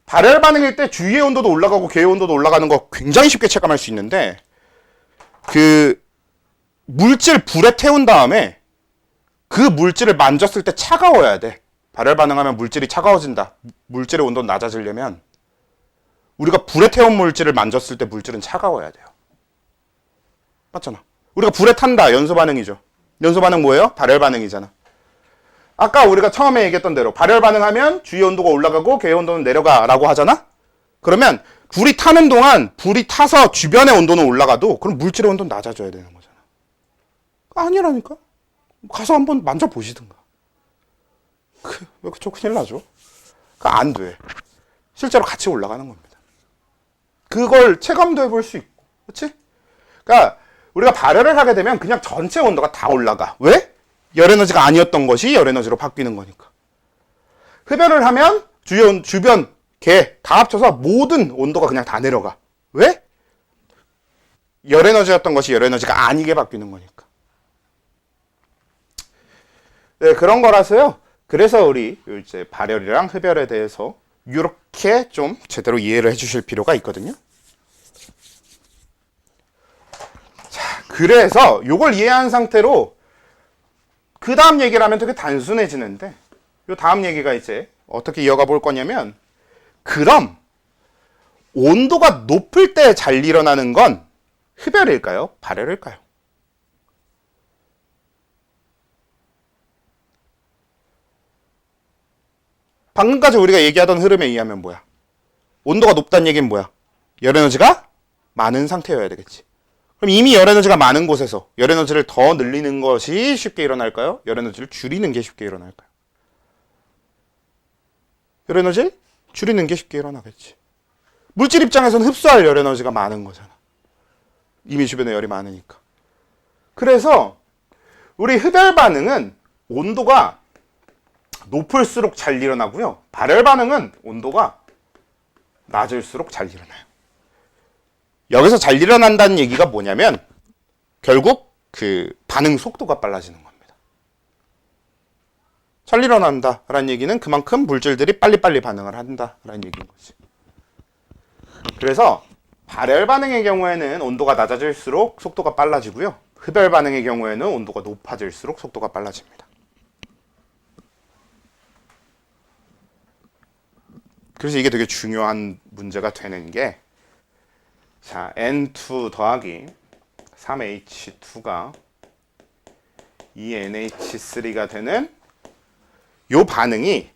발열 반응일 때 주위의 온도도 올라가고 궤의 온도도 올라가는 거 굉장히 쉽게 체감할 수 있는데, 물질 불에 태운 다음에 그 물질을 만졌을 때 차가워야 돼. 발열 반응하면 물질이 차가워진다. 물질의 온도는 낮아지려면 우리가 불에 태운 물질을 만졌을 때 물질은 차가워야 돼요. 맞잖아. 우리가 불에 탄다. 연소 반응이죠. 연소 반응 뭐예요? 발열 반응이잖아. 아까 우리가 처음에 얘기했던 대로 발열 반응하면 주위 온도가 올라가고 궤의 온도는 내려가 라고 하잖아. 그러면 불이 타는 동안 불이 타서 주변의 온도는 올라가도 그럼 물질의 온도는 낮아져야 되는 거잖아. 아니라니까. 가서 한번 만져보시든가. 그쵸, 큰일 나죠. 안 돼. 실제로 같이 올라가는 겁니다. 그걸 체감도 해볼 수 있고, 그렇지? 그러니까 우리가 발열을 하게 되면 그냥 전체 온도가 다 올라가. 왜? 열 에너지가 아니었던 것이 열 에너지로 바뀌는 거니까. 흡열을 하면 주변 개 다 합쳐서 모든 온도가 그냥 다 내려가. 왜? 열 에너지였던 것이 열 에너지가 아니게 바뀌는 거니까. 네, 그런 거라서요. 그래서 우리 이제 발열이랑 흡열에 대해서 이렇게 좀 제대로 이해를 해주실 필요가 있거든요. 자, 그래서 이걸 이해한 상태로 그 다음 얘기를 하면 되게 단순해지는데, 이 다음 얘기가 이제 어떻게 이어가 볼 거냐면, 그럼 온도가 높을 때 잘 일어나는 건 흡열일까요? 발열일까요? 방금까지 우리가 얘기하던 흐름에 의하면 뭐야? 온도가 높다는 얘기는 뭐야? 열 에너지가 많은 상태여야 되겠지. 그럼 이미 열 에너지가 많은 곳에서 열 에너지를 더 늘리는 것이 쉽게 일어날까요? 열 에너지를 줄이는 게 쉽게 일어날까요? 열 에너지를 줄이는 게 쉽게 일어나겠지. 물질 입장에서는 흡수할 열 에너지가 많은 거잖아. 이미 주변에 열이 많으니까. 그래서 우리 흡열 반응은 온도가 높을수록 잘 일어나고요. 발열 반응은 온도가 낮을수록 잘 일어나요. 여기서 잘 일어난다는 얘기가 뭐냐면 결국 그 반응 속도가 빨라지는 겁니다. 잘 일어난다라는 얘기는 그만큼 물질들이 빨리빨리 반응을 한다라는 얘기인 거지. 그래서 발열 반응의 경우에는 온도가 낮아질수록 속도가 빨라지고요. 흡열 반응의 경우에는 온도가 높아질수록 속도가 빨라집니다. 그래서 이게 되게 중요한 문제가 되는 게, 자, N2 더하기 3H2가 2NH3가 되는 요 반응이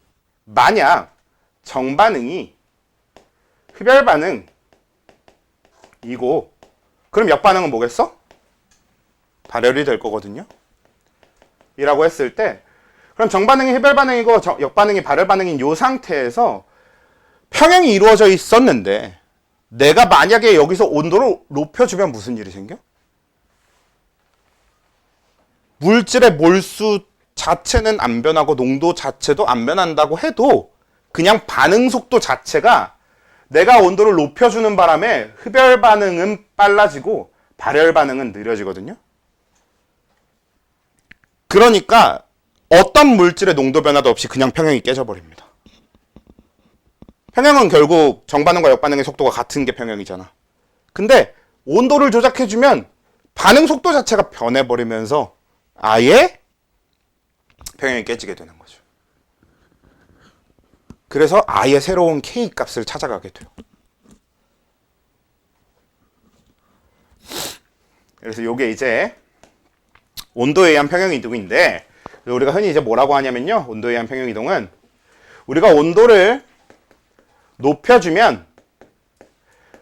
만약 정반응이 흡열 반응이고, 그럼 역반응은 뭐겠어? 발열이 될 거거든요. 이라고 했을 때, 그럼 정반응이 흡열 반응이고 역반응이 발열 반응인 요 상태에서 평행이 이루어져 있었는데, 내가 만약에 여기서 온도를 높여주면 무슨 일이 생겨? 물질의 몰수 자체는 안 변하고 농도 자체도 안 변한다고 해도 그냥 반응 속도 자체가 내가 온도를 높여주는 바람에 흡열 반응은 빨라지고 발열 반응은 느려지거든요. 그러니까 어떤 물질의 농도 변화도 없이 그냥 평형이 깨져버립니다. 평형은 결국 정반응과 역반응의 속도가 같은 게 평형이잖아. 근데 온도를 조작해주면 반응 속도 자체가 변해버리면서 아예 평형이 깨지게 되는 거죠. 그래서 아예 새로운 K 값을 찾아가게 돼요. 그래서 이게 이제 온도에 의한 평형이동인데, 우리가 흔히 이제 뭐라고 하냐면요, 온도에 의한 평형이동은 우리가 온도를 높여주면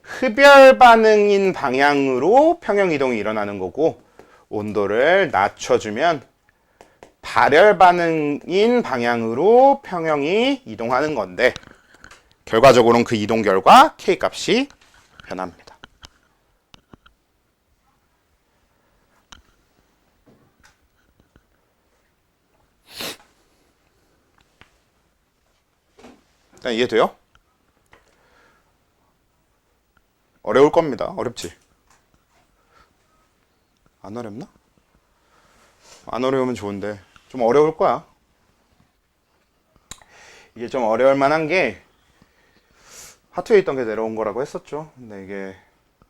흡열 반응인 방향으로 평형이동이 일어나는 거고, 온도를 낮춰주면 발열 반응인 방향으로 평형이 이동하는 건데, 결과적으로는 그 이동 결과 K 값이 변합니다. 일단 이해돼요? 어려울 겁니다. 어렵지? 안 어렵나? 안 어려우면 좋은데 좀 어려울 거야. 이게 좀 어려울 만한 게 하트에 있던 게 내려온 거라고 했었죠. 근데 이게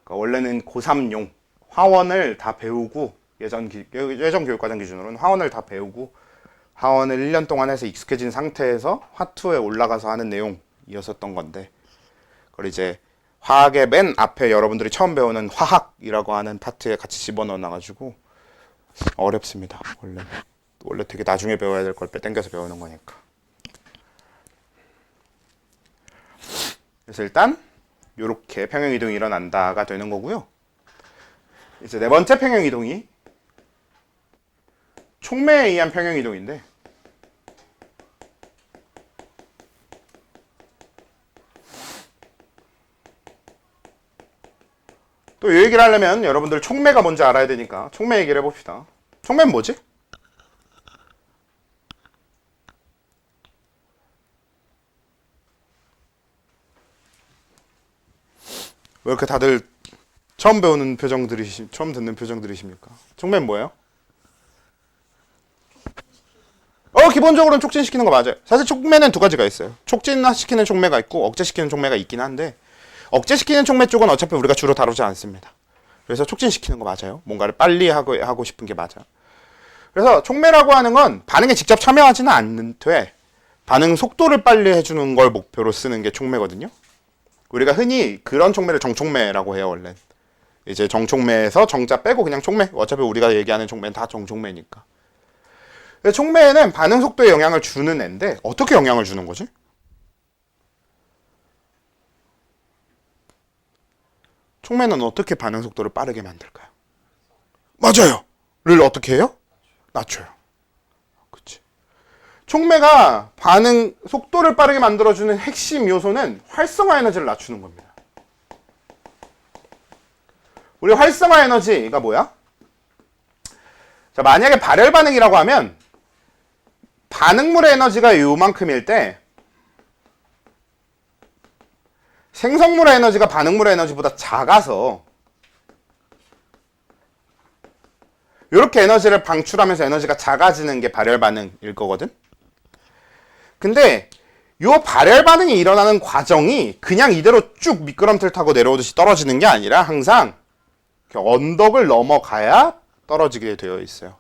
그러니까 원래는 고3용 화원을 다 배우고 예전 교육과정 기준으로는 화원을 다 배우고 화원을 1년 동안 해서 익숙해진 상태에서 화2에 올라가서 하는 내용이었었던 건데, 그걸 이제 화학의 맨 앞에 여러분들이 처음 배우는 화학이라고 하는 파트에 같이 집어넣어 놔가지고 어렵습니다. 원래 되게 나중에 배워야 될 걸 땡겨서 배우는 거니까. 그래서 일단 이렇게 평형이동이 일어난다가 되는 거고요. 이제 네 번째 평형이동이 촉매에 의한 평형이동인데, 또 이 얘기를 하려면 여러분들 촉매가 뭔지 알아야 되니까 촉매 얘기를 해봅시다. 촉매는 뭐지? 왜 이렇게 다들 처음 듣는 표정들이십니까? 촉매는 뭐예요? 기본적으로는 촉진시키는 거 맞아요. 사실 촉매는 두 가지가 있어요. 촉진시키는 촉매가 있고 억제시키는 촉매가 있긴 한데, 억제시키는 촉매 쪽은 어차피 우리가 주로 다루지 않습니다. 그래서 촉진시키는 거 맞아요. 뭔가를 빨리 하고 싶은 게 맞아. 그래서 촉매라고 하는 건 반응에 직접 참여하지는 않는데 반응 속도를 빨리 해주는 걸 목표로 쓰는 게 촉매거든요. 우리가 흔히 그런 촉매를 정촉매라고 해요. 원래 이제 정촉매에서 정자 빼고 그냥 촉매, 어차피 우리가 얘기하는 촉매는 다 정촉매니까. 촉매에는 반응 속도에 영향을 주는 애인데 어떻게 영향을 주는 거지? 촉매는 어떻게 반응 속도를 빠르게 만들까요? 맞아요. 를 어떻게 해요? 낮춰요. 그치. 촉매가 반응 속도를 빠르게 만들어주는 핵심 요소는 활성화 에너지를 낮추는 겁니다. 우리 활성화 에너지가 뭐야? 자, 만약에 발열 반응이라고 하면 반응물의 에너지가 요만큼일 때 생성물의 에너지가 반응물의 에너지보다 작아서 이렇게 에너지를 방출하면서 에너지가 작아지는 게 발열 반응일 거거든. 근데 이 발열 반응이 일어나는 과정이 그냥 이대로 쭉 미끄럼틀 타고 내려오듯이 떨어지는 게 아니라 항상 언덕을 넘어가야 떨어지게 되어 있어요.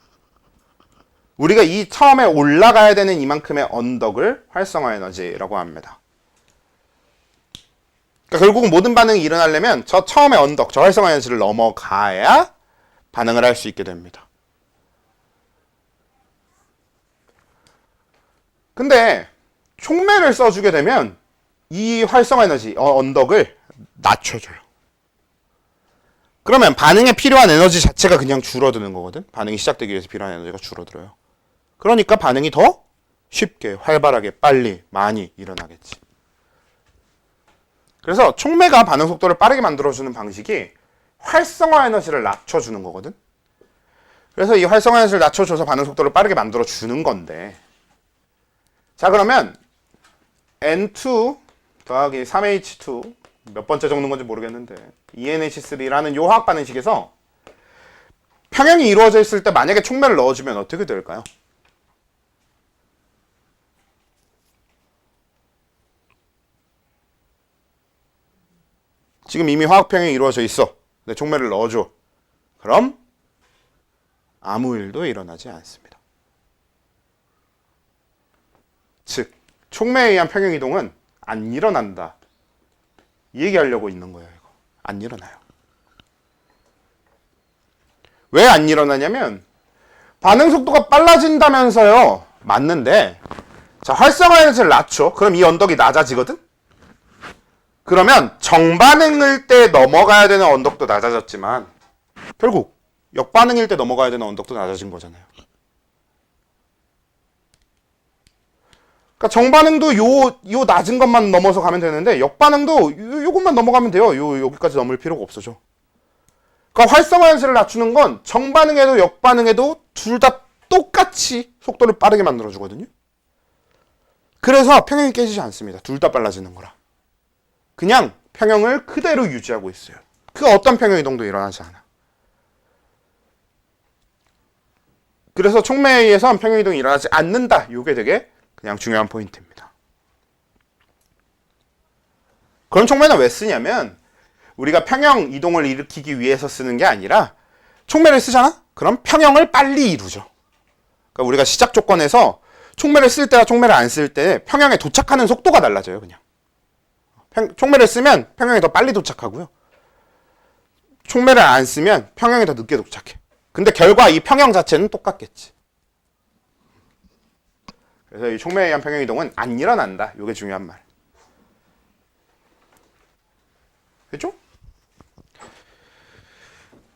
우리가 이 처음에 올라가야 되는 이만큼의 언덕을 활성화 에너지라고 합니다. 그러니까 결국은 모든 반응이 일어나려면 저 처음의 언덕, 저 활성화 에너지를 넘어가야 반응을 할 수 있게 됩니다. 근데 촉매를 써주게 되면 이 활성화 에너지, 언덕을 낮춰줘요. 그러면 반응에 필요한 에너지 자체가 그냥 줄어드는 거거든. 반응이 시작되기 위해서 필요한 에너지가 줄어들어요. 그러니까 반응이 더 쉽게, 활발하게, 빨리, 많이 일어나겠지. 그래서 촉매가 반응 속도를 빠르게 만들어주는 방식이 활성화 에너지를 낮춰주는 거거든. 그래서 이 활성화 연수를 낮춰줘서 반응 속도를 빠르게 만들어 주는 건데, 자 그러면 N2 더하기 3H2 몇 번째 적는 건지 모르겠는데 2NH3라는 요 화학 반응식에서 평형이 이루어져 있을 때 만약에 촉매를 넣어주면 어떻게 될까요? 지금 이미 화학 평형이 이루어져 있어. 근데 촉매를 넣어줘. 그럼 아무 일도 일어나지 않습니다. 즉, 촉매에 의한 평형 이동은 안 일어난다. 이 얘기하려고 있는 거예요. 이거 안 일어나요. 왜 안 일어나냐면 반응 속도가 빨라진다면서요. 맞는데, 자 활성화 에너지를 낮춰. 그럼 이 언덕이 낮아지거든. 그러면 정반응일 때 넘어가야 되는 언덕도 낮아졌지만 결국 역반응일 때 넘어가야 되는 언덕도 낮아진 거잖아요. 그러니까 정반응도 요 낮은 것만 넘어서 가면 되는데 역반응도 요것만 넘어가면 돼요. 여기까지 넘을 필요가 없어져. 그러니까 활성화 연수를 낮추는 건 정반응에도 역반응에도 둘 다 똑같이 속도를 빠르게 만들어 주거든요. 그래서 평형이 깨지지 않습니다. 둘 다 빨라지는 거라. 그냥 평형을 그대로 유지하고 있어요. 그 어떤 평형 이동도 일어나지 않아. 그래서 촉매에 의해서 평형 이동이 일어나지 않는다. 이게 되게 그냥 중요한 포인트입니다. 그럼 촉매는 왜 쓰냐면 우리가 평형 이동을 일으키기 위해서 쓰는 게 아니라 촉매를 쓰잖아? 그럼 평형을 빨리 이루죠. 그러니까 우리가 시작 조건에서 촉매를 쓸 때와 촉매를 안 쓸 때 평형에 도착하는 속도가 달라져요. 그냥 촉매를 쓰면 평형에 더 빨리 도착하고요. 촉매를 안 쓰면 평형에 더 늦게 도착해. 근데 결과 이 평형 자체는 똑같겠지. 그래서 이 촉매에 의한 평형 이동은 안 일어난다. 이게 중요한 말. 됐죠?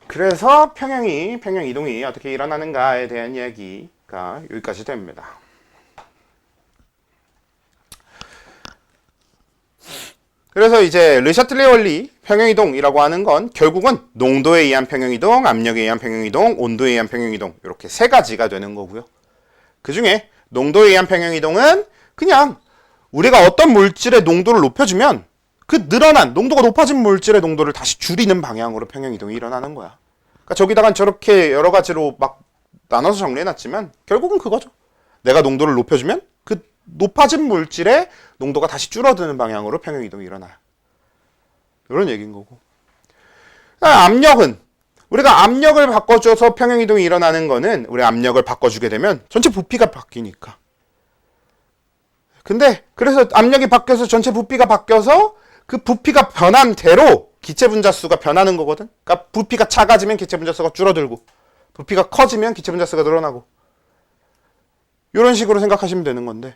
그래서 평형 이동이 어떻게 일어나는가에 대한 이야기가 여기까지 됩니다. 그래서 이제 르샤틀레 원리 평형이동이라고 하는 건 결국은 농도에 의한 평형이동, 압력에 의한 평형이동, 온도에 의한 평형이동 이렇게 세 가지가 되는 거고요. 그 중에 농도에 의한 평형이동은 그냥 우리가 어떤 물질의 농도를 높여주면 그 늘어난 농도가 높아진 물질의 농도를 다시 줄이는 방향으로 평형이동이 일어나는 거야. 그러니까 저기다가 저렇게 여러 가지로 막 나눠서 정리해놨지만 결국은 그거죠. 내가 농도를 높여주면 그 높아진 물질의 농도가 다시 줄어드는 방향으로 평형이동이 일어나요. 이런 얘기인 거고. 압력은 우리가 압력을 바꿔줘서 평형이동이 일어나는 거는 우리 압력을 바꿔주게 되면 전체 부피가 바뀌니까. 근데 그래서 압력이 바뀌어서 전체 부피가 바뀌어서 그 부피가 변한 대로 기체 분자수가 변하는 거거든. 그러니까 부피가 작아지면 기체 분자수가 줄어들고 부피가 커지면 기체 분자수가 늘어나고 이런 식으로 생각하시면 되는 건데,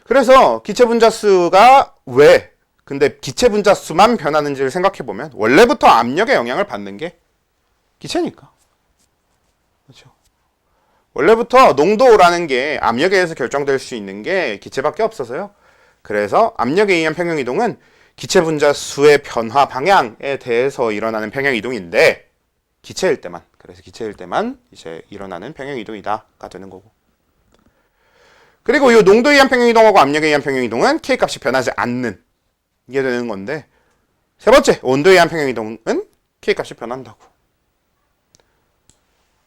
그래서 기체 분자수가 왜 근데 기체 분자수만 변하는지를 생각해보면 원래부터 압력의 영향을 받는 게 기체니까. 그렇죠. 원래부터 농도라는 게 압력에 의해서 결정될 수 있는 게 기체밖에 없어서요. 그래서 압력에 의한 평형이동은 기체 분자수의 변화 방향에 대해서 일어나는 평형이동인데 기체일 때만, 그래서 기체일 때만 이제 일어나는 평형이동이다가 되는 거고. 그리고 이 농도에 의한 평형이동하고 압력에 의한 평형이동은 K값이 변하지 않는 이게 되는 건데, 세 번째 온도에 의한 평형이동은 K값이 변한다고.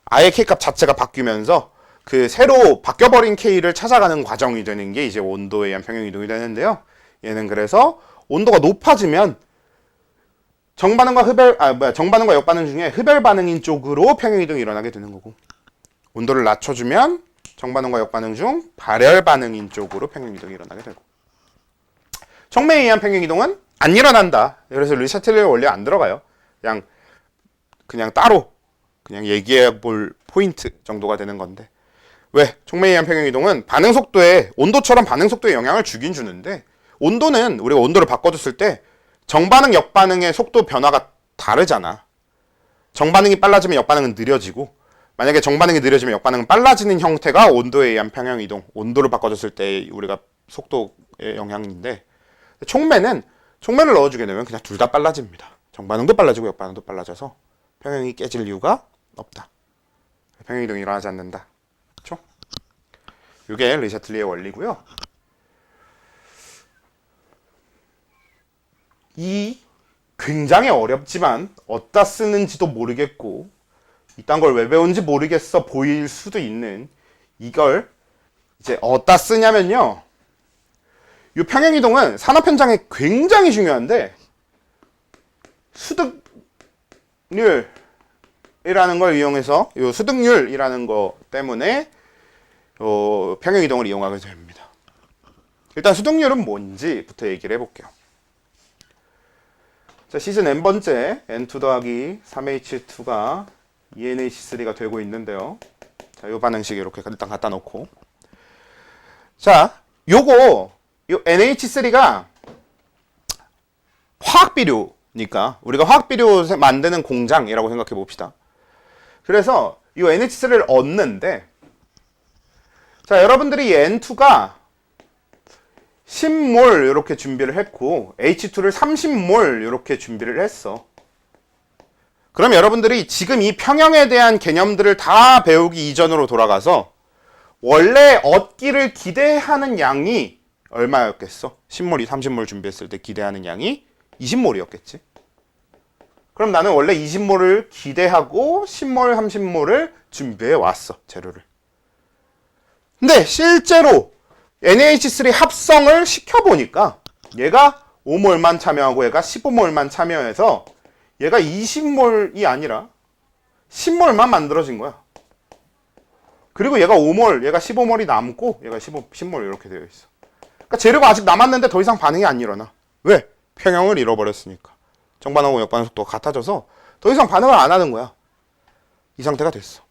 아예 K값 자체가 바뀌면서 그 새로 바뀌어버린 K를 찾아가는 과정이 되는 게 이제 온도에 의한 평형이동이 되는데요. 얘는 그래서 온도가 높아지면 정반응과 역반응 중에 흡열 반응인 쪽으로 평형이동이 일어나게 되는 거고, 온도를 낮춰주면 정반응과 역반응 중 발열 반응인 쪽으로 평형이동이 일어나게 되고, 촉매에 의한 평형이동은 안 일어난다. 그래서 르샤틀레 원리 안 들어가요. 그냥 따로 그냥 얘기해 볼 포인트 정도가 되는 건데, 왜? 촉매에 의한 평형이동은 반응 속도에 온도처럼 반응 속도에 영향을 주긴 주는데, 온도는 우리가 온도를 바꿔줬을 때 정반응, 역반응의 속도 변화가 다르잖아. 정반응이 빨라지면 역반응은 느려지고, 만약에 정반응이 느려지면 역반응은 빨라지는 형태가 온도에 의한 평형이동, 온도를 바꿔줬을 때 우리가 속도의 영향인데, 촉매를 넣어주게 되면 그냥 둘 다 빨라집니다. 정반응도 빨라지고 역반응도 빨라져서 평형이 깨질 이유가 없다. 평형이동이 일어나지 않는다. 그렇죠? 이게 르샤틀리의 원리고요. 이 굉장히 어렵지만 어디다 쓰는지도 모르겠고 이딴 걸 왜 배운지 모르겠어 보일 수도 있는 이걸 이제 어디다 쓰냐면요. 이 평형이동은 산업 현장에 굉장히 중요한데 수득률이라는 걸 이용해서 이 수득률이라는 거 때문에 평형이동을 이용하게 됩니다. 일단 수득률은 뭔지부터 얘기를 해볼게요. 자, 시즌 n번째 n2 더하기 3h2가 2NH3가 되고 있는데요. 자, 요 반응식 이렇게 일단 갖다 놓고. 자, 요 NH3가 화학비료니까 우리가 화학비료 만드는 공장이라고 생각해 봅시다. 그래서 이 NH3를 얻는데 자, 여러분들이 N2가 10몰 이렇게 준비를 했고 H2를 30몰 이렇게 준비를 했어. 그럼 여러분들이 지금 이 평형에 대한 개념들을 다 배우기 이전으로 돌아가서 원래 얻기를 기대하는 양이 얼마였겠어? 10몰이 30몰 준비했을 때 기대하는 양이 20몰이었겠지. 그럼 나는 원래 20몰을 기대하고 10몰, 30몰을 준비해 왔어, 재료를. 근데 실제로 NH3 합성을 시켜보니까 얘가 5몰만 참여하고 얘가 15몰만 참여해서 얘가 20몰이 아니라 10몰만 만들어진 거야. 그리고 얘가 5몰, 얘가 15몰이 남고 얘가 10몰 이렇게 되어 있어. 그러니까 재료가 아직 남았는데 더 이상 반응이 안 일어나. 왜? 평형을 잃어버렸으니까. 정반응하고 역반응 속도가 같아져서 더 이상 반응을 안 하는 거야. 이 상태가 됐어.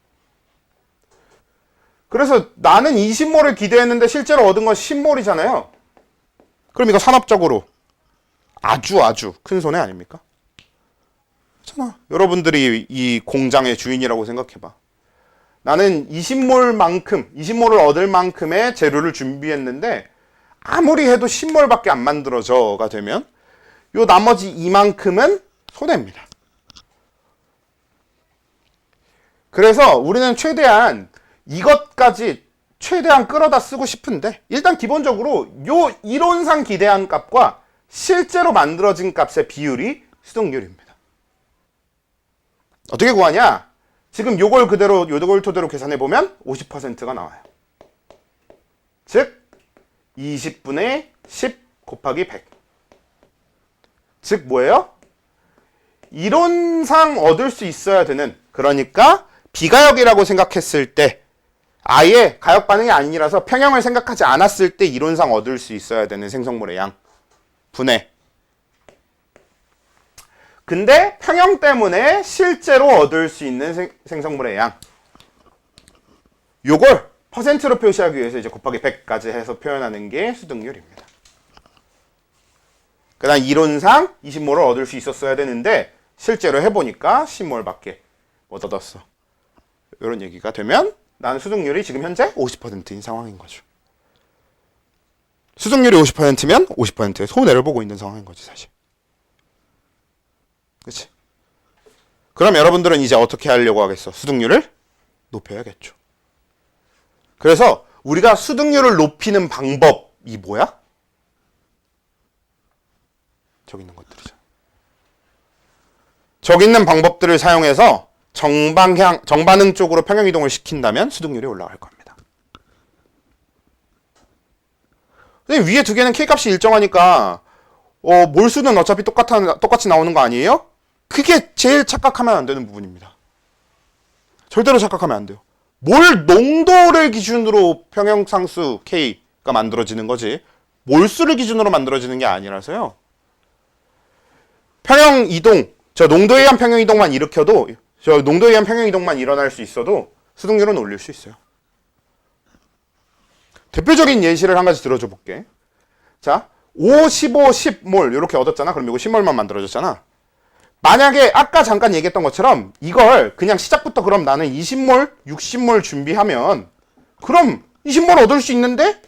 그래서 나는 20몰을 기대했는데 실제로 얻은 건 10몰이잖아요. 그럼 이거 산업적으로 아주 큰 손해 아닙니까? 그렇잖아. 여러분들이 이 공장의 주인이라고 생각해봐. 나는 20몰을 얻을 만큼의 재료를 준비했는데 아무리 해도 10몰밖에 안 만들어져가 되면 요 나머지 이만큼은 손해입니다. 그래서 우리는 최대한 이것까지 최대한 끌어다 쓰고 싶은데 일단 기본적으로 요 이론상 기대한 값과 실제로 만들어진 값의 비율이 수득률입니다. 어떻게 구하냐? 지금 요걸 토대로 계산해 보면 50%가 나와요. 즉 20분의 10 곱하기 100. 즉 뭐예요? 이론상 얻을 수 있어야 되는, 그러니까 비가역이라고 생각했을 때 아예 가역 반응이 아니라서 평형을 생각하지 않았을 때 이론상 얻을 수 있어야 되는 생성물의 양 분해. 근데 평형 때문에 실제로 얻을 수 있는 생성물의 양, 요걸 퍼센트로 표시하기 위해서 이제 곱하기 100까지 해서 표현하는 게 수득률입니다. 그다음 이론상 20몰을 얻을 수 있었어야 되는데 실제로 해보니까 10몰밖에 못 얻었어. 이런 얘기가 되면 나는 수득률이 지금 현재 50%인 상황인 거죠. 수득률이 50%면 50%의 손해를 보고 있는 상황인 거지, 사실. 그치? 그럼 여러분들은 이제 어떻게 하려고 하겠어? 수득률을 높여야겠죠. 그래서 우리가 수득률을 높이는 방법이 뭐야? 저기 있는 것들이죠. 저기 있는 방법들을 사용해서 정반응 쪽으로 평형 이동을 시킨다면 수득률이 올라갈 겁니다. 근데 위에 두 개는 K값이 일정하니까 몰수는 어차피 똑같이 나오는 거 아니에요? 그게 제일 착각하면 안 되는 부분입니다. 절대로 착각하면 안 돼요. 몰 농도를 기준으로 평형상수 K가 만들어지는 거지 몰수를 기준으로 만들어지는 게 아니라서요. 평형 이동, 저 농도에 의한 평형 이동만 일으켜도, 저 농도에 의한 평형 이동만 일어날 수 있어도 수득률은 올릴 수 있어요. 대표적인 예시를 한 가지 들어줘 볼게. 자, 5, 15, 10몰 이렇게 얻었잖아. 그럼 이거 10몰만 만들어졌잖아. 만약에 아까 잠깐 얘기했던 것처럼 이걸 그냥 시작부터 그럼 나는 20몰, 60몰 준비하면 그럼 20몰 얻을 수 있는데?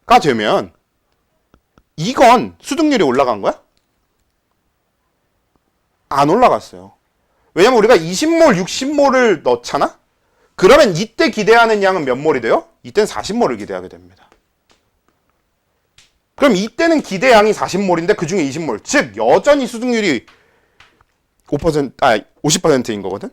가 되면 이건 수득률이 올라간 거야? 안 올라갔어요. 왜냐면 우리가 20몰, 60몰을 넣잖아? 그러면 이때 기대하는 양은 몇 몰이 돼요? 이때는 40몰을 기대하게 됩니다. 그럼 이때는 기대양이 40몰인데 그 중에 20몰. 즉 여전히 수득률이 50%인 거거든.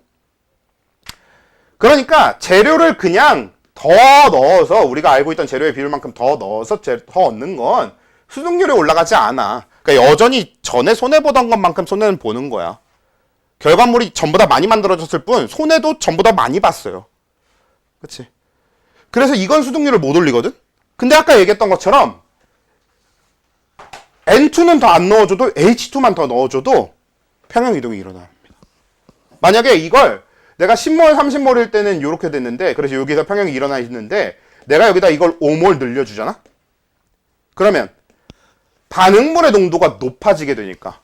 그러니까 재료를 그냥 더 넣어서 우리가 알고 있던 재료의 비율만큼 더 넣어서 더 얻는 건 수득률이 올라가지 않아. 그러니까 여전히 전에 손해보던 것만큼 손해는 보는 거야. 결과물이 전보다 많이 만들어졌을 뿐 손해도 전보다 많이 봤어요. 그치? 그래서 이건 수득률을 못 올리거든? 근데 아까 얘기했던 것처럼 N2는 더 안 넣어줘도 H2만 더 넣어줘도 평형이동이 일어납니다. 만약에 이걸 내가 10몰, 30몰일 때는 이렇게 됐는데 그래서 여기서 평형이 일어나 있는데 내가 여기다 이걸 5몰 늘려주잖아? 그러면 반응물의 농도가 높아지게 되니까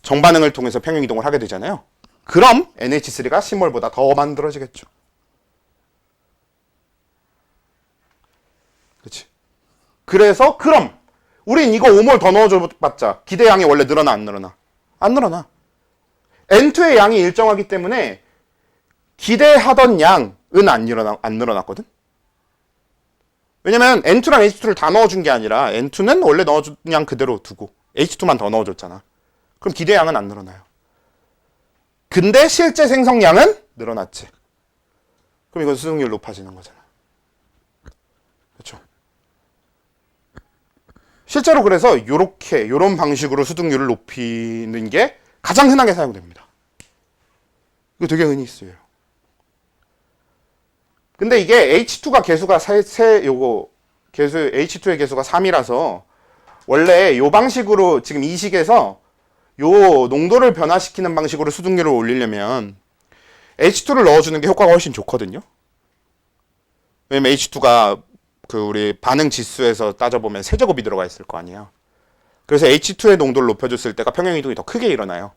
정반응을 통해서 평형이동을 하게 되잖아요. 그럼 NH3가 10몰보다 더 만들어지겠죠. 그치? 그래서 그럼 우린 이거 5몰 더 넣어줘봤자 기대양이 원래 늘어나 안 늘어나? 안 늘어나. N2의 양이 일정하기 때문에 기대하던 양은 안 늘어났거든? 왜냐면 N2랑 H2를 다 넣어준 게 아니라 N2는 원래 넣어준 양 그대로 두고 H2만 더 넣어줬잖아. 그럼 기대양은 안 늘어나요. 근데 실제 생성량은 늘어났지. 그럼 이건 수득률 높아지는 거잖아. 그렇죠? 실제로 그래서 요런 방식으로 수득률을 높이는 게 가장 흔하게 사용됩니다. 이거 되게 흔히 쓰여요. 근데 이게 H2가 개수가 H2의 개수가 3이라서 원래 요 방식으로 지금 이 식에서 요 농도를 변화시키는 방식으로 수득률을 올리려면 H2를 넣어주는 게 효과가 훨씬 좋거든요. 왜냐면 H2가 그 우리 반응 지수에서 따져보면 세제곱이 들어가 있을 거 아니에요. 그래서 H2의 농도를 높여줬을 때가 평형이동이 더 크게 일어나요.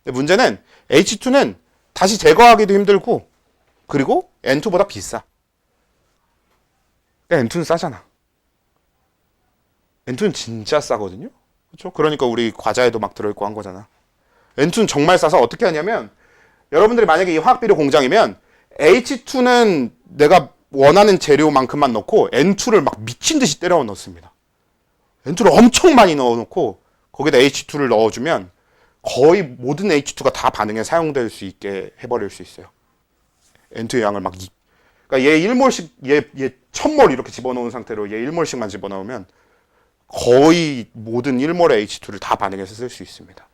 근데 문제는 H2는 다시 제거하기도 힘들고 그리고 N2보다 비싸. N2는 싸잖아. N2는 진짜 싸거든요. 그렇죠? 그러니까 우리 과자에도 막 들어있고 한 거잖아. N2는 정말 싸서 어떻게 하냐면 여러분들이 만약에 이 화학비료 공장이면 H2는 내가 원하는 재료만큼만 넣고 N2를 막 미친 듯이 때려 넣습니다. N2를 엄청 많이 넣어놓고 거기다 H2를 넣어주면 거의 모든 H2가 다 반응에 사용될 수 있게 해버릴 수 있어요. N2의 양을 막 그러니까 얘 1몰씩 얘 1000몰 이렇게 집어넣은 상태로 얘 1몰씩만 집어넣으면 거의 모든 1몰의 H2를 다 반응해서 쓸 수 있습니다.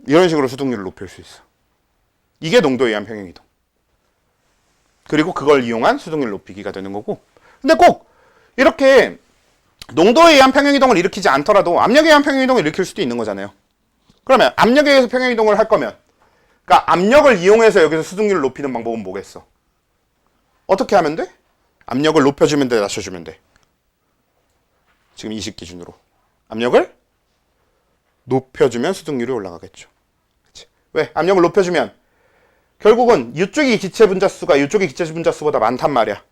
이런 식으로 수득률을 높일 수 있어. 이게 농도에 의한 평형이동. 그리고 그걸 이용한 수득률 높이기가 되는 거고. 근데 꼭 이렇게 농도에 의한 평형이동을 일으키지 않더라도 압력에 의한 평형이동을 일으킬 수도 있는 거잖아요. 그러면 압력에 의해서 평형이동을 할 거면 그러니까 압력을 이용해서 여기서 수득률을 높이는 방법은 뭐겠어? 어떻게 하면 돼? 압력을 높여주면 돼, 낮춰주면 돼? 지금 이 식 기준으로 압력을 높여주면 수득률이 올라가겠죠. 그치? 왜? 압력을 높여주면 결국은 이쪽이 기체 분자수가 이쪽이 기체 분자수보다 많단 말이야.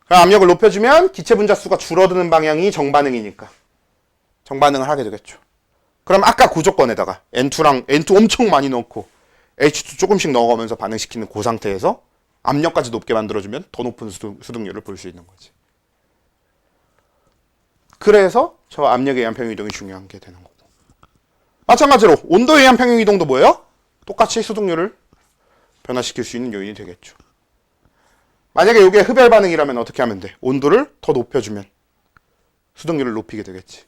그럼 압력을 높여주면 기체 분자수가 줄어드는 방향이 정반응이니까 정반응을 하게 되겠죠. 그럼 아까 구조건에다가 N2 엄청 많이 넣고 H2 조금씩 넣어가면서 반응시키는 그 상태에서 압력까지 높게 만들어주면 더 높은 수득률을 볼 수 있는 거지. 그래서 저 압력에 의한 평형이동이 중요한 게 되는 거고. 마찬가지로 온도에 의한 평형이동도 뭐예요? 똑같이 수득률을 변화시킬 수 있는 요인이 되겠죠. 만약에 이게 흡열 반응이라면 어떻게 하면 돼? 온도를 더 높여주면 수득률을 높이게 되겠지.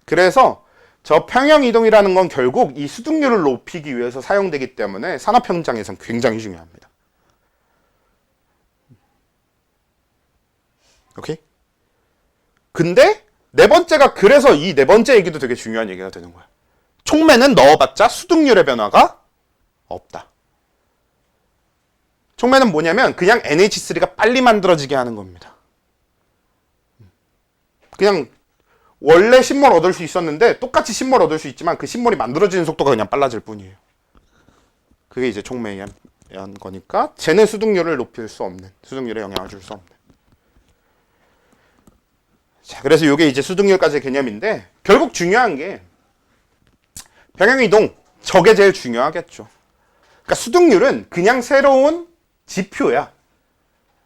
그래서 저 평형이동이라는 건 결국 이 수득률을 높이기 위해서 사용되기 때문에 산업 현장에서는 굉장히 중요합니다. 오케이? 근데 네 번째가 그래서 이 네 번째 얘기도 되게 중요한 얘기가 되는 거야. 촉매는 넣어봤자 수득률의 변화가 없다. 촉매는 뭐냐면 그냥 NH3가 빨리 만들어지게 하는 겁니다. 그냥 원래 신몰 얻을 수 있었는데 똑같이 신몰 얻을 수 있지만 그 신몰이 만들어지는 속도가 그냥 빨라질 뿐이에요. 그게 이제 촉매에 의한 거니까 쟤는 수득률을 높일 수 없는, 수득률에 영향을 줄 수 없는. 자, 그래서 이게 이제 수득률까지의 개념인데 결국 중요한 게 평형이동, 저게 제일 중요하겠죠. 그러니까 수득률은 그냥 새로운 지표야.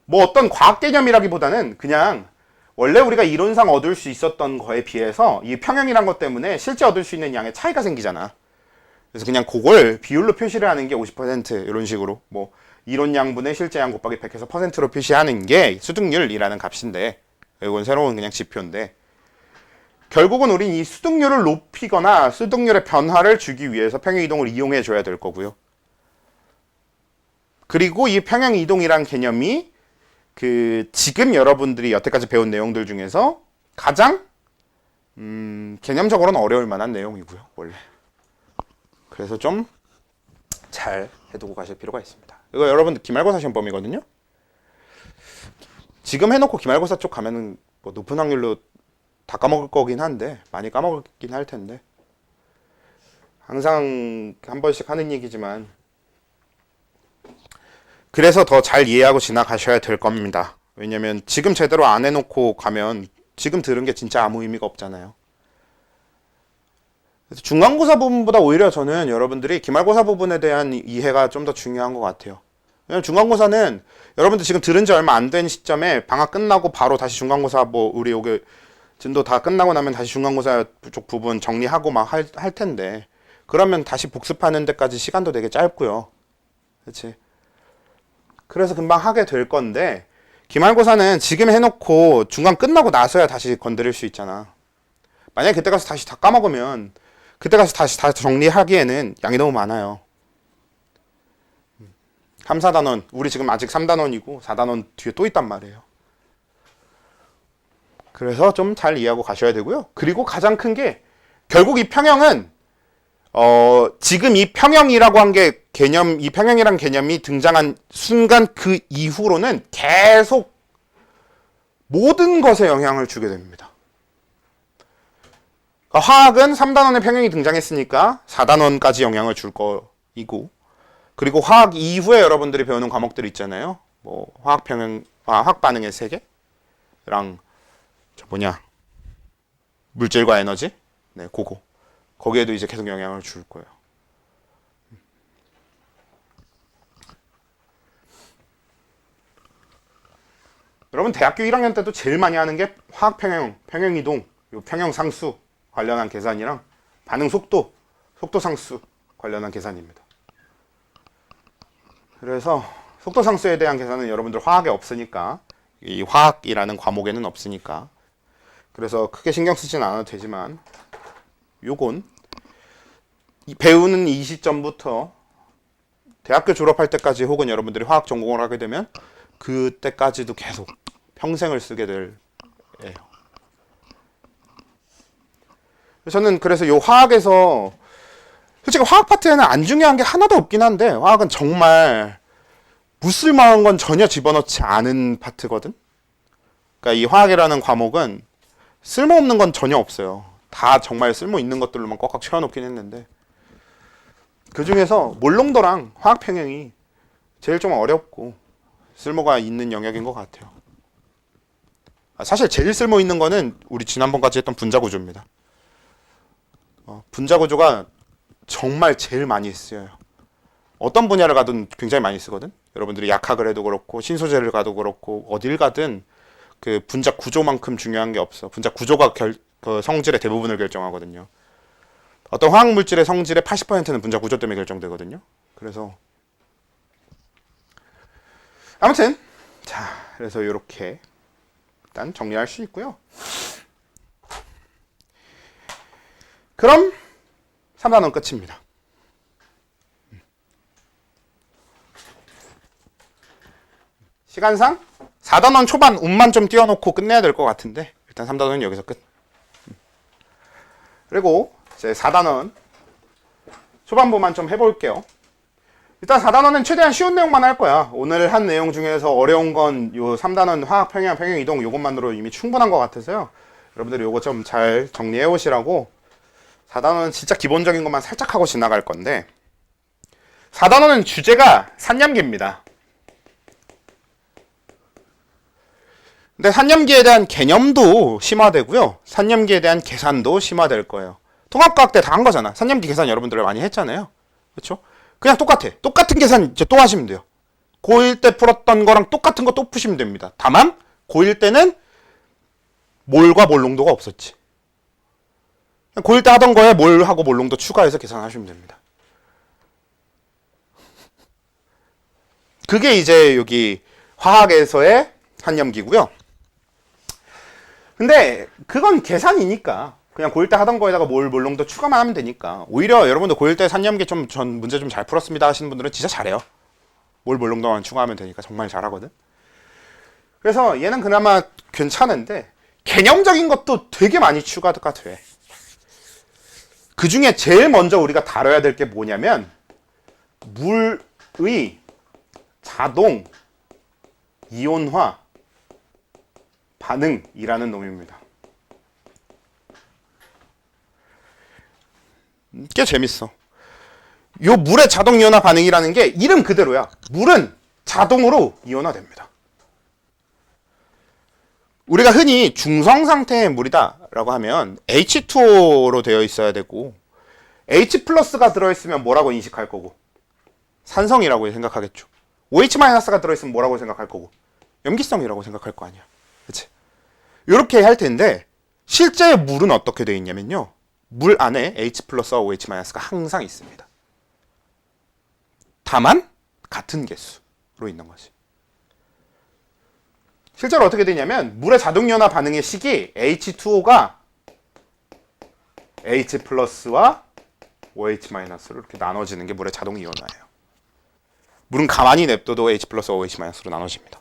뭐 어떤 과학 개념이라기보다는 그냥 원래 우리가 이론상 얻을 수 있었던 거에 비해서 이 평형이란 것 때문에 실제 얻을 수 있는 양의 차이가 생기잖아. 그래서 그냥 그걸 비율로 표시를 하는 게 50% 이런 식으로 뭐 이론 양분의 실제 양 곱하기 100해서 %로 표시하는 게 수득률이라는 값인데, 이건 새로운 그냥 지표인데, 결국은 우린 이 수득률을 높이거나 수득률의 변화를 주기 위해서 평형이동을 이용해 줘야 될 거고요. 그리고 이 평형이동이란 개념이 지금 여러분들이 여태까지 배운 내용들 중에서 가장 개념적으로는 어려울 만한 내용이고요, 원래. 그래서 좀 잘 해두고 가실 필요가 있습니다. 이거 여러분 기말고사 시험 범위거든요. 지금 해놓고 기말고사 쪽 가면은 뭐 높은 확률로 다 까먹을 거긴 한데, 많이 까먹긴 할 텐데, 항상 한 번씩 하는 얘기지만, 그래서 더 잘 이해하고 지나가셔야 될 겁니다. 왜냐면 지금 제대로 안 해놓고 가면 지금 들은 게 진짜 아무 의미가 없잖아요. 그래서 중간고사 부분보다 오히려 저는 여러분들이 기말고사 부분에 대한 이해가 좀 더 중요한 것 같아요. 왜냐면 중간고사는 여러분들 지금 들은 지 얼마 안 된 시점에 방학 끝나고 바로 다시 중간고사 뭐 우리 여기 진도 다 끝나고 나면 다시 중간고사 쪽 부분 정리하고 막 할 텐데, 그러면 다시 복습하는 데까지 시간도 되게 짧고요. 그렇지? 그래서 금방 하게 될 건데, 기말고사는 지금 해놓고 중간 끝나고 나서야 다시 건드릴 수 있잖아. 만약에 그때 가서 다시 다 까먹으면 그때 가서 다시 다 정리하기에는 양이 너무 많아요. 3, 4단원, 우리 지금 아직 3단원이고 4단원 뒤에 또 있단 말이에요. 그래서 좀 잘 이해하고 가셔야 되고요. 그리고 가장 큰 게, 결국 이 평형은 지금 이 평형이라고 한 게 이 평형이란 개념이 등장한 순간 그 이후로는 계속 모든 것에 영향을 주게 됩니다. 그러니까 화학은 3단원의 평형이 등장했으니까 4단원까지 영향을 줄 거이고, 그리고 화학 이후에 여러분들이 배우는 과목들 있잖아요. 뭐 화학 반응의 세계랑 물질과 에너지, 네, 거기에도 이제 계속 영향을 줄 거예요. 여러분 대학교 1학년 때도 제일 많이 하는 게 화학 평형, 평형이동, 평형 상수 관련한 계산이랑 반응 속도 상수 관련한 계산입니다. 그래서 속도 상수에 대한 계산은 여러분들 화학에 없으니까, 이 화학이라는 과목에는 없으니까, 그래서 크게 신경 쓰진 않아도 되지만, 요건 배우는 이 시점부터 대학교 졸업할 때까지, 혹은 여러분들이 화학 전공을 하게 되면 그때까지도 계속 평생을 쓰게 될 예요. 저는 그래서 요 화학에서 솔직히 화학 파트에는 안 중요한 게 하나도 없긴 한데, 화학은 정말 무쓸모한 건 전혀 집어넣지 않은 파트거든. 그러니까 이 화학이라는 과목은 쓸모없는 건 전혀 없어요. 다 정말 쓸모 있는 것들로만 꽉꽉 채워놓긴 했는데, 그 중에서 몰롱도랑 화학 평형이 제일 좀 어렵고 쓸모가 있는 영역인 것 같아요. 사실 제일 쓸모 있는 거는 우리 지난번까지 했던 분자구조입니다. 분자구조가 정말 제일 많이 쓰여요. 어떤 분야를 가든 굉장히 많이 쓰거든. 여러분들이 약학을 해도 그렇고 신소재를 가도 그렇고 어딜 가든 그 분자 구조만큼 중요한 게 없어. 분자 구조가 그 성질의 대부분을 결정하거든요. 어떤 화학 물질의 성질의 80%는 분자 구조 때문에 결정되거든요. 그래서 아무튼 그래서 이렇게 일단 정리할 수 있고요. 그럼 3단원 끝입니다. 시간상 4단원 초반 운만 좀 띄워놓고 끝내야 될 것 같은데, 일단 3단원은 여기서 끝. 그리고 이제 4단원 초반부만 좀 해볼게요. 일단 4단원은 최대한 쉬운 내용만 할 거야. 오늘 한 내용 중에서 어려운 건 요 3단원 화학 평형, 평형 이동 요것만으로 이미 충분한 것 같아서요. 여러분들이 요거 좀 잘 정리해 오시라고. 4단원은 진짜 기본적인 것만 살짝 하고 지나갈 건데, 4단원은 주제가 산염기입니다. 근데 산염기에 대한 개념도 심화되고요. 산염기에 대한 계산도 심화될 거예요. 통합과학 때 다 한 거잖아. 산염기 계산 여러분들 많이 했잖아요. 그렇죠? 그냥 똑같아. 똑같은 계산 이제 또 하시면 돼요. 고1 때 풀었던 거랑 똑같은 거 또 푸시면 됩니다. 다만 고1 때는 몰과 몰농도가 없었지. 고1 때 하던 거에 몰하고 몰농도 추가해서 계산하시면 됩니다. 그게 이제 여기 화학에서의 한염기고요. 근데 그건 계산이니까 그냥 고1 때 하던 거에다가 몰농도 추가만 하면 되니까 오히려 여러분들 고1 때 산염기 전 문제 좀 잘 풀었습니다 하시는 분들은 진짜 잘해요. 몰농도만 추가하면 되니까 정말 잘하거든. 그래서 얘는 그나마 괜찮은데 개념적인 것도 되게 많이 추가가 돼. 그 중에 제일 먼저 우리가 다뤄야 될 게 뭐냐면 물의 자동 이온화 반응이라는 놈입니다. 꽤 재밌어. 요 물의 자동 이온화 반응이라는 게 이름 그대로야. 물은 자동으로 이온화됩니다. 우리가 흔히 중성 상태의 물이다라고 하면 H2O로 되어 있어야 되고 H 플러스가 들어있으면 뭐라고 인식할 거고 산성이라고 생각하겠죠. OH 마이너스가 들어있으면 뭐라고 생각할 거고 염기성이라고 생각할 거 아니야. 그치? 이렇게 할 텐데 실제 물은 어떻게 되어 있냐면요. 물 안에 H 플러스와 OH 마이너스가 항상 있습니다. 다만 같은 개수로 있는 거지. 실제로 어떻게 되냐면 물의 자동이온화 반응의 식이 H2O가 H 플러스와 OH 마이너스로 이렇게 나눠지는 게 물의 자동이온화예요. 물은 가만히 냅둬도 H 플러스와 OH 마이너스로 나눠집니다.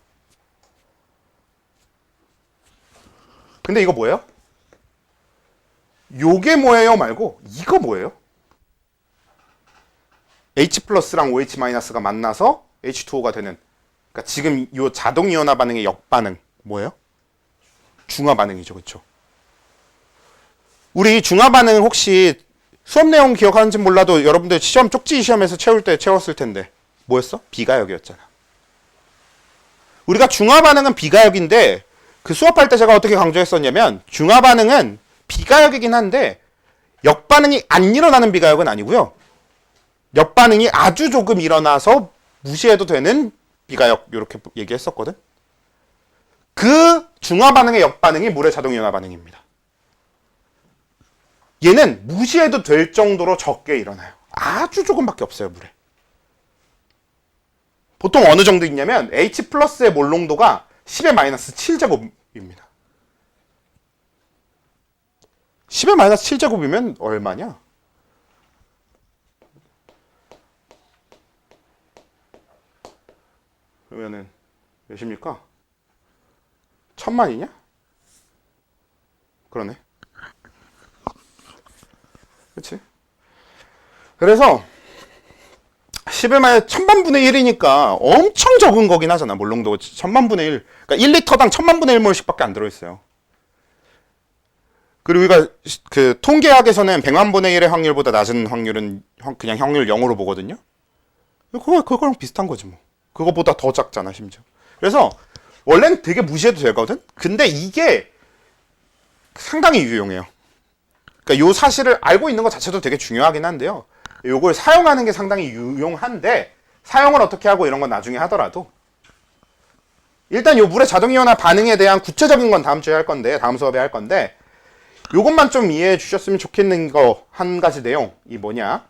근데 이거 뭐예요? 요게 뭐예요 말고 이거 뭐예요? H 플러스랑 OH 마이너스가 만나서 H2O가 되는, 그러니까 지금 요 자동이온화 반응의 역반응 뭐예요? 중화 반응이죠. 그렇죠? 우리 중화 반응 혹시 수업 내용 기억하는지 몰라도 여러분들 시험 쪽지 시험에서 채울 때 채웠을 텐데 뭐였어? 비가역이었잖아. 우리가 중화 반응은 비가역인데 그 수업할 때 제가 어떻게 강조했었냐면 중화 반응은 비가역이긴 한데 역반응이 안 일어나는 비가역은 아니고요. 역반응이 아주 조금 일어나서 무시해도 되는 비가역 이렇게 얘기했었거든. 그 중화 반응의 역반응이 물의 자동이온화 반응입니다. 얘는 무시해도 될 정도로 적게 일어나요. 아주 조금밖에 없어요, 물에. 보통 어느 정도 있냐면 H 플러스의 몰농도가 10의 마이너스 7제곱입니다. 10의 마이너스 7제곱이면 얼마냐? 그러면은 몇입니까? 1000만이냐? 그러네. 그치? 그래서 10의 마이너스 1000만분의 1이니까 엄청 적은 거긴 하잖아. 몰농도 1000만분의 1. 그러니까 1리터당 1000만분의 1몰씩밖에 안 들어있어요. 그리고 우리가 그 통계학에서는 100만분의 1의 확률보다 낮은 확률은 그냥 확률 0으로 보거든요. 그거랑 비슷한 거지 뭐. 그거보다 더 작잖아 심지어. 그래서 원래는 되게 무시해도 되거든. 근데 이게 상당히 유용해요. 그러니까 요 사실을 알고 있는 것 자체도 되게 중요하긴 한데요. 요걸 사용하는 게 상당히 유용한데 사용을 어떻게 하고 이런 건 나중에 하더라도 일단 요 물의 자동이온화 반응에 대한 구체적인 건 다음 주에 할 건데, 다음 수업에 할 건데 요것만 좀 이해해 주셨으면 좋겠는 거 한 가지 내용이 뭐냐,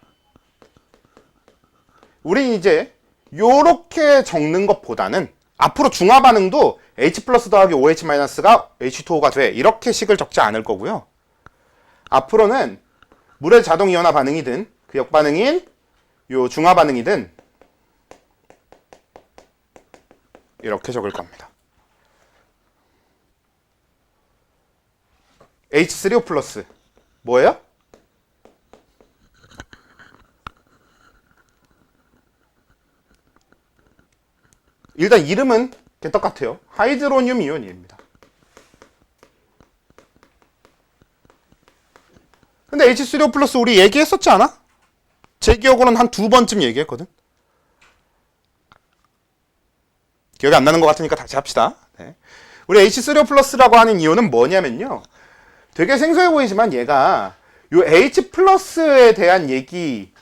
우린 이제 요렇게 적는 것보다는 앞으로 중화 반응도 H 플러스 더하기 OH 마이너스가 H2O가 돼 이렇게 식을 적지 않을 거고요. 앞으로는 물의 자동 이온화 반응이든 그 역반응인 요 중화 반응이든 이렇게 적을 겁니다. H3O 플러스 뭐예요? 일단 이름은 개떡같아요. 하이드로늄 이온입니다. 근데 H3O 플러스 우리 얘기했었지 않아? 제 기억으로는 한 2번쯤 얘기했거든. 기억이 안 나는 것 같으니까 다시 합시다. 네. 우리 H3O 플러스라고 하는 이온은 뭐냐면요, 되게 생소해 보이지만 얘가 요 H 플러스에 대한 얘기,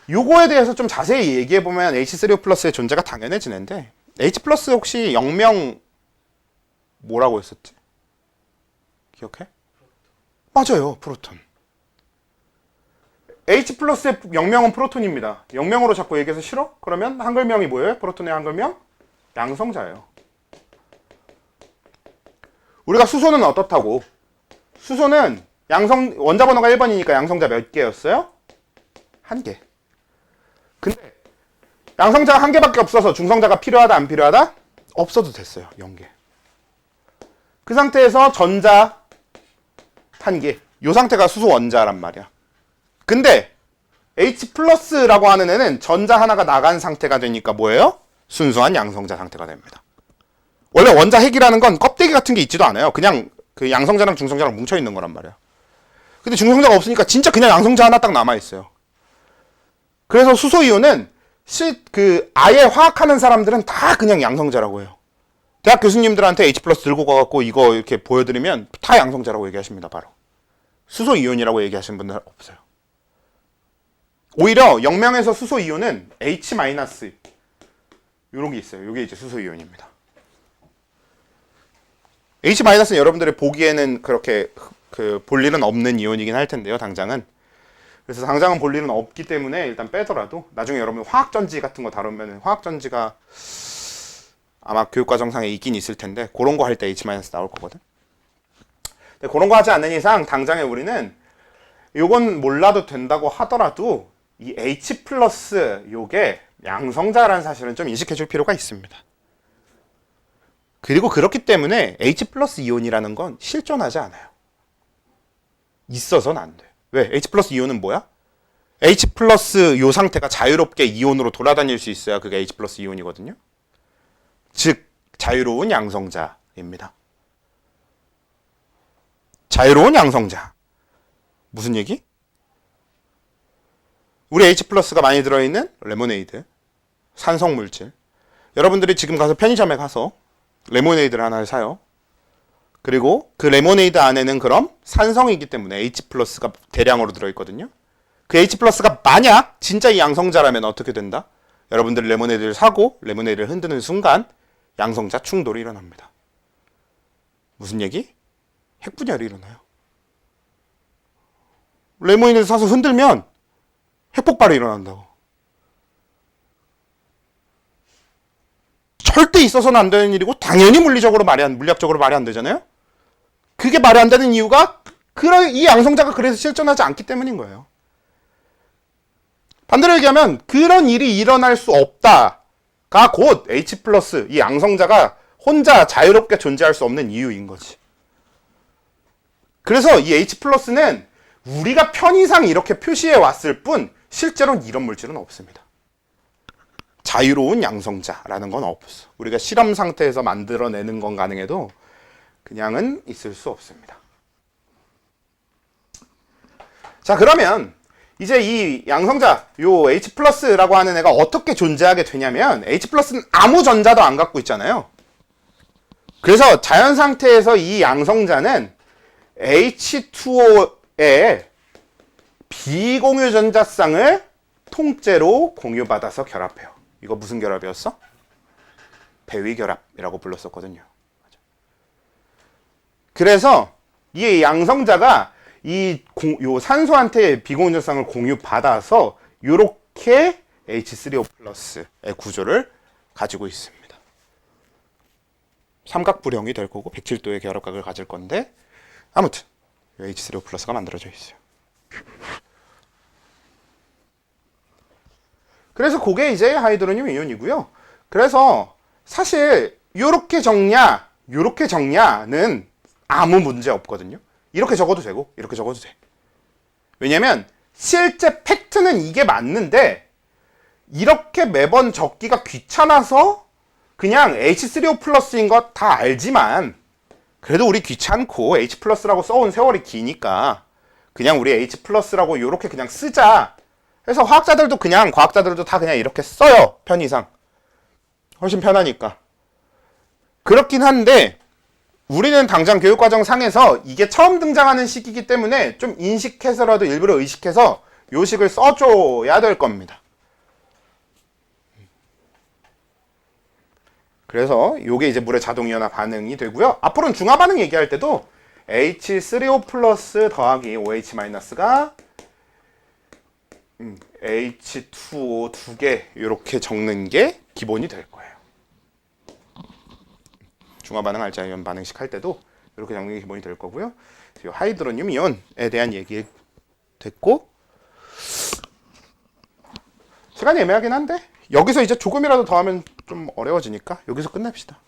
요거에 대해서 좀 자세히 얘기해보면 H3O 플러스의 존재가 당연해지는데, H 플러스 혹시 영명 뭐라고 했었지? 기억해? 맞아요, 프로톤. H 플러스의 영명은 프로톤입니다. 영명으로 자꾸 얘기해서 싫어? 그러면 한글명이 뭐예요? 프로톤의 한글명? 양성자예요. 우리가 수소는 어떻다고? 수소는 원자 번호가 1번이니까 양성자 몇 개였어요? 1개. 근데 양성자가 1개밖에 없어서 중성자가 필요하다 안 필요하다? 없어도 됐어요. 0개. 그 상태에서 전자 1개. 이 상태가 수소 원자란 말이야. 근데 H 플러스라고 하는 애는 전자 하나가 나간 상태가 되니까 뭐예요? 순수한 양성자 상태가 됩니다. 원래 원자 핵이라는 건 껍데기 같은 게 있지도 않아요. 그냥 그 양성자랑 중성자랑 뭉쳐 있는 거란 말이야. 근데 중성자가 없으니까 진짜 그냥 양성자 하나 딱 남아 있어요. 그래서 수소 이온은 아예 화학하는 사람들은 다 그냥 양성자라고 해요. 대학 교수님들한테 H 플러스 들고 가갖고 이거 이렇게 보여드리면 다 양성자라고 얘기하십니다. 바로. 수소 이온이라고 얘기하시는 분들은 없어요. 오히려 영명에서 수소 이온은 H 마이너스 이런 게 있어요. 이게 이제 수소 이온입니다. H 마이너스는 여러분들이 보기에는 그렇게 볼 일은 없는 이온이긴 할 텐데요. 당장은. 그래서 당장은 볼 일은 없기 때문에 일단 빼더라도 나중에 여러분 화학전지 같은 거 다루면 화학전지가 아마 교육과정상에 있긴 있을 텐데 그런 거 할 때 H 마이너스 나올 거거든. 근데 그런 거 하지 않는 이상 당장에 우리는 요건 몰라도 된다고 하더라도 이 H 플러스 요게 양성자라는 사실은 좀 인식해 줄 필요가 있습니다. 그리고 그렇기 때문에 H 플러스 이온이라는 건 실존하지 않아요. 있어서는 안 돼. 왜? H 플러스 이온은 뭐야? H 플러스 요 상태가 자유롭게 이온으로 돌아다닐 수 있어야 그게 H 플러스 이온이거든요. 즉 자유로운 양성자입니다. 자유로운 양성자. 무슨 얘기? 우리 H 플러스가 많이 들어있는 레모네이드, 산성물질. 여러분들이 지금 가서 편의점에 가서 레모네이드를 하나를 사요. 그리고 그 레모네이드 안에는 그럼 산성이기 때문에 H 플러스가 대량으로 들어있거든요. 그 H 플러스가 만약 진짜 이 양성자라면 어떻게 된다? 여러분들이 레모네이드를 사고 레모네이드를 흔드는 순간 양성자 충돌이 일어납니다. 무슨 얘기? 핵분열이 일어나요. 레모네이드 사서 흔들면 핵폭발이 일어난다고. 절대 있어서는 안 되는 일이고 당연히 물리학적으로 말이 안 되잖아요. 그게 말이 안 되는 이유가 이 양성자가 그래서 실존하지 않기 때문인 거예요. 반대로 얘기하면 그런 일이 일어날 수 없다가 곧 H 플러스 이 양성자가 혼자 자유롭게 존재할 수 없는 이유인 거지. 그래서 이 H 플러스는 우리가 편의상 이렇게 표시해 왔을 뿐 실제로는 이런 물질은 없습니다. 자유로운 양성자라는 건 없어. 우리가 실험 상태에서 만들어내는 건 가능해도 그냥은 있을 수 없습니다. 자, 그러면 이제 이 양성자, 요 H 플러스라고 하는 애가 어떻게 존재하게 되냐면 H 플러스는 아무 전자도 안 갖고 있잖아요. 그래서 자연 상태에서 이 양성자는 H2O의 비공유 전자쌍을 통째로 공유받아서 결합해요. 이거 무슨 결합이었어? 배위 결합이라고 불렀었거든요. 그래서 이 양성자가 요 산소한테 비공유 전자쌍을 공유받아서 요렇게 H3O 플러스의 구조를 가지고 있습니다. 삼각불형이 될 거고 107도의 결합각을 가질 건데 아무튼 H3O 플러스가 만들어져 있어요. 그래서 그게 이제 하이드로늄 이온이고요. 그래서 사실 요렇게 적냐 요렇게 적냐는 아무 문제 없거든요. 이렇게 적어도 되고 이렇게 적어도 돼. 왜냐면 실제 팩트는 이게 맞는데 이렇게 매번 적기가 귀찮아서 그냥 H3O 플러스인 것 다 알지만 그래도 우리 귀찮고 H 플러스라고 써온 세월이 기니까 그냥 우리 H 플러스라고 요렇게 그냥 쓰자 해서 과학자들도 다 그냥 이렇게 써요. 편의상. 훨씬 편하니까. 그렇긴 한데 우리는 당장 교육과정 상에서 이게 처음 등장하는 시기이기 때문에 좀 인식해서라도 일부러 의식해서 요 식을 써줘야 될 겁니다. 그래서 요게 이제 물의 자동이온화 반응이 되고요. 앞으로는 중화 반응 얘기할 때도 H3O 플러스 더하기 OH-가 H2O 2개 이렇게 적는 게 기본이 될 거예요. 중화 반응 알자이온 반응식 할 때도 이렇게 적는 게 기본이 될 거고요. 하이드로늄 이온에 대한 얘기 됐고, 시간이 애매하긴 한데 여기서 이제 조금이라도 더 하면 좀 어려워지니까 여기서 끝냅시다.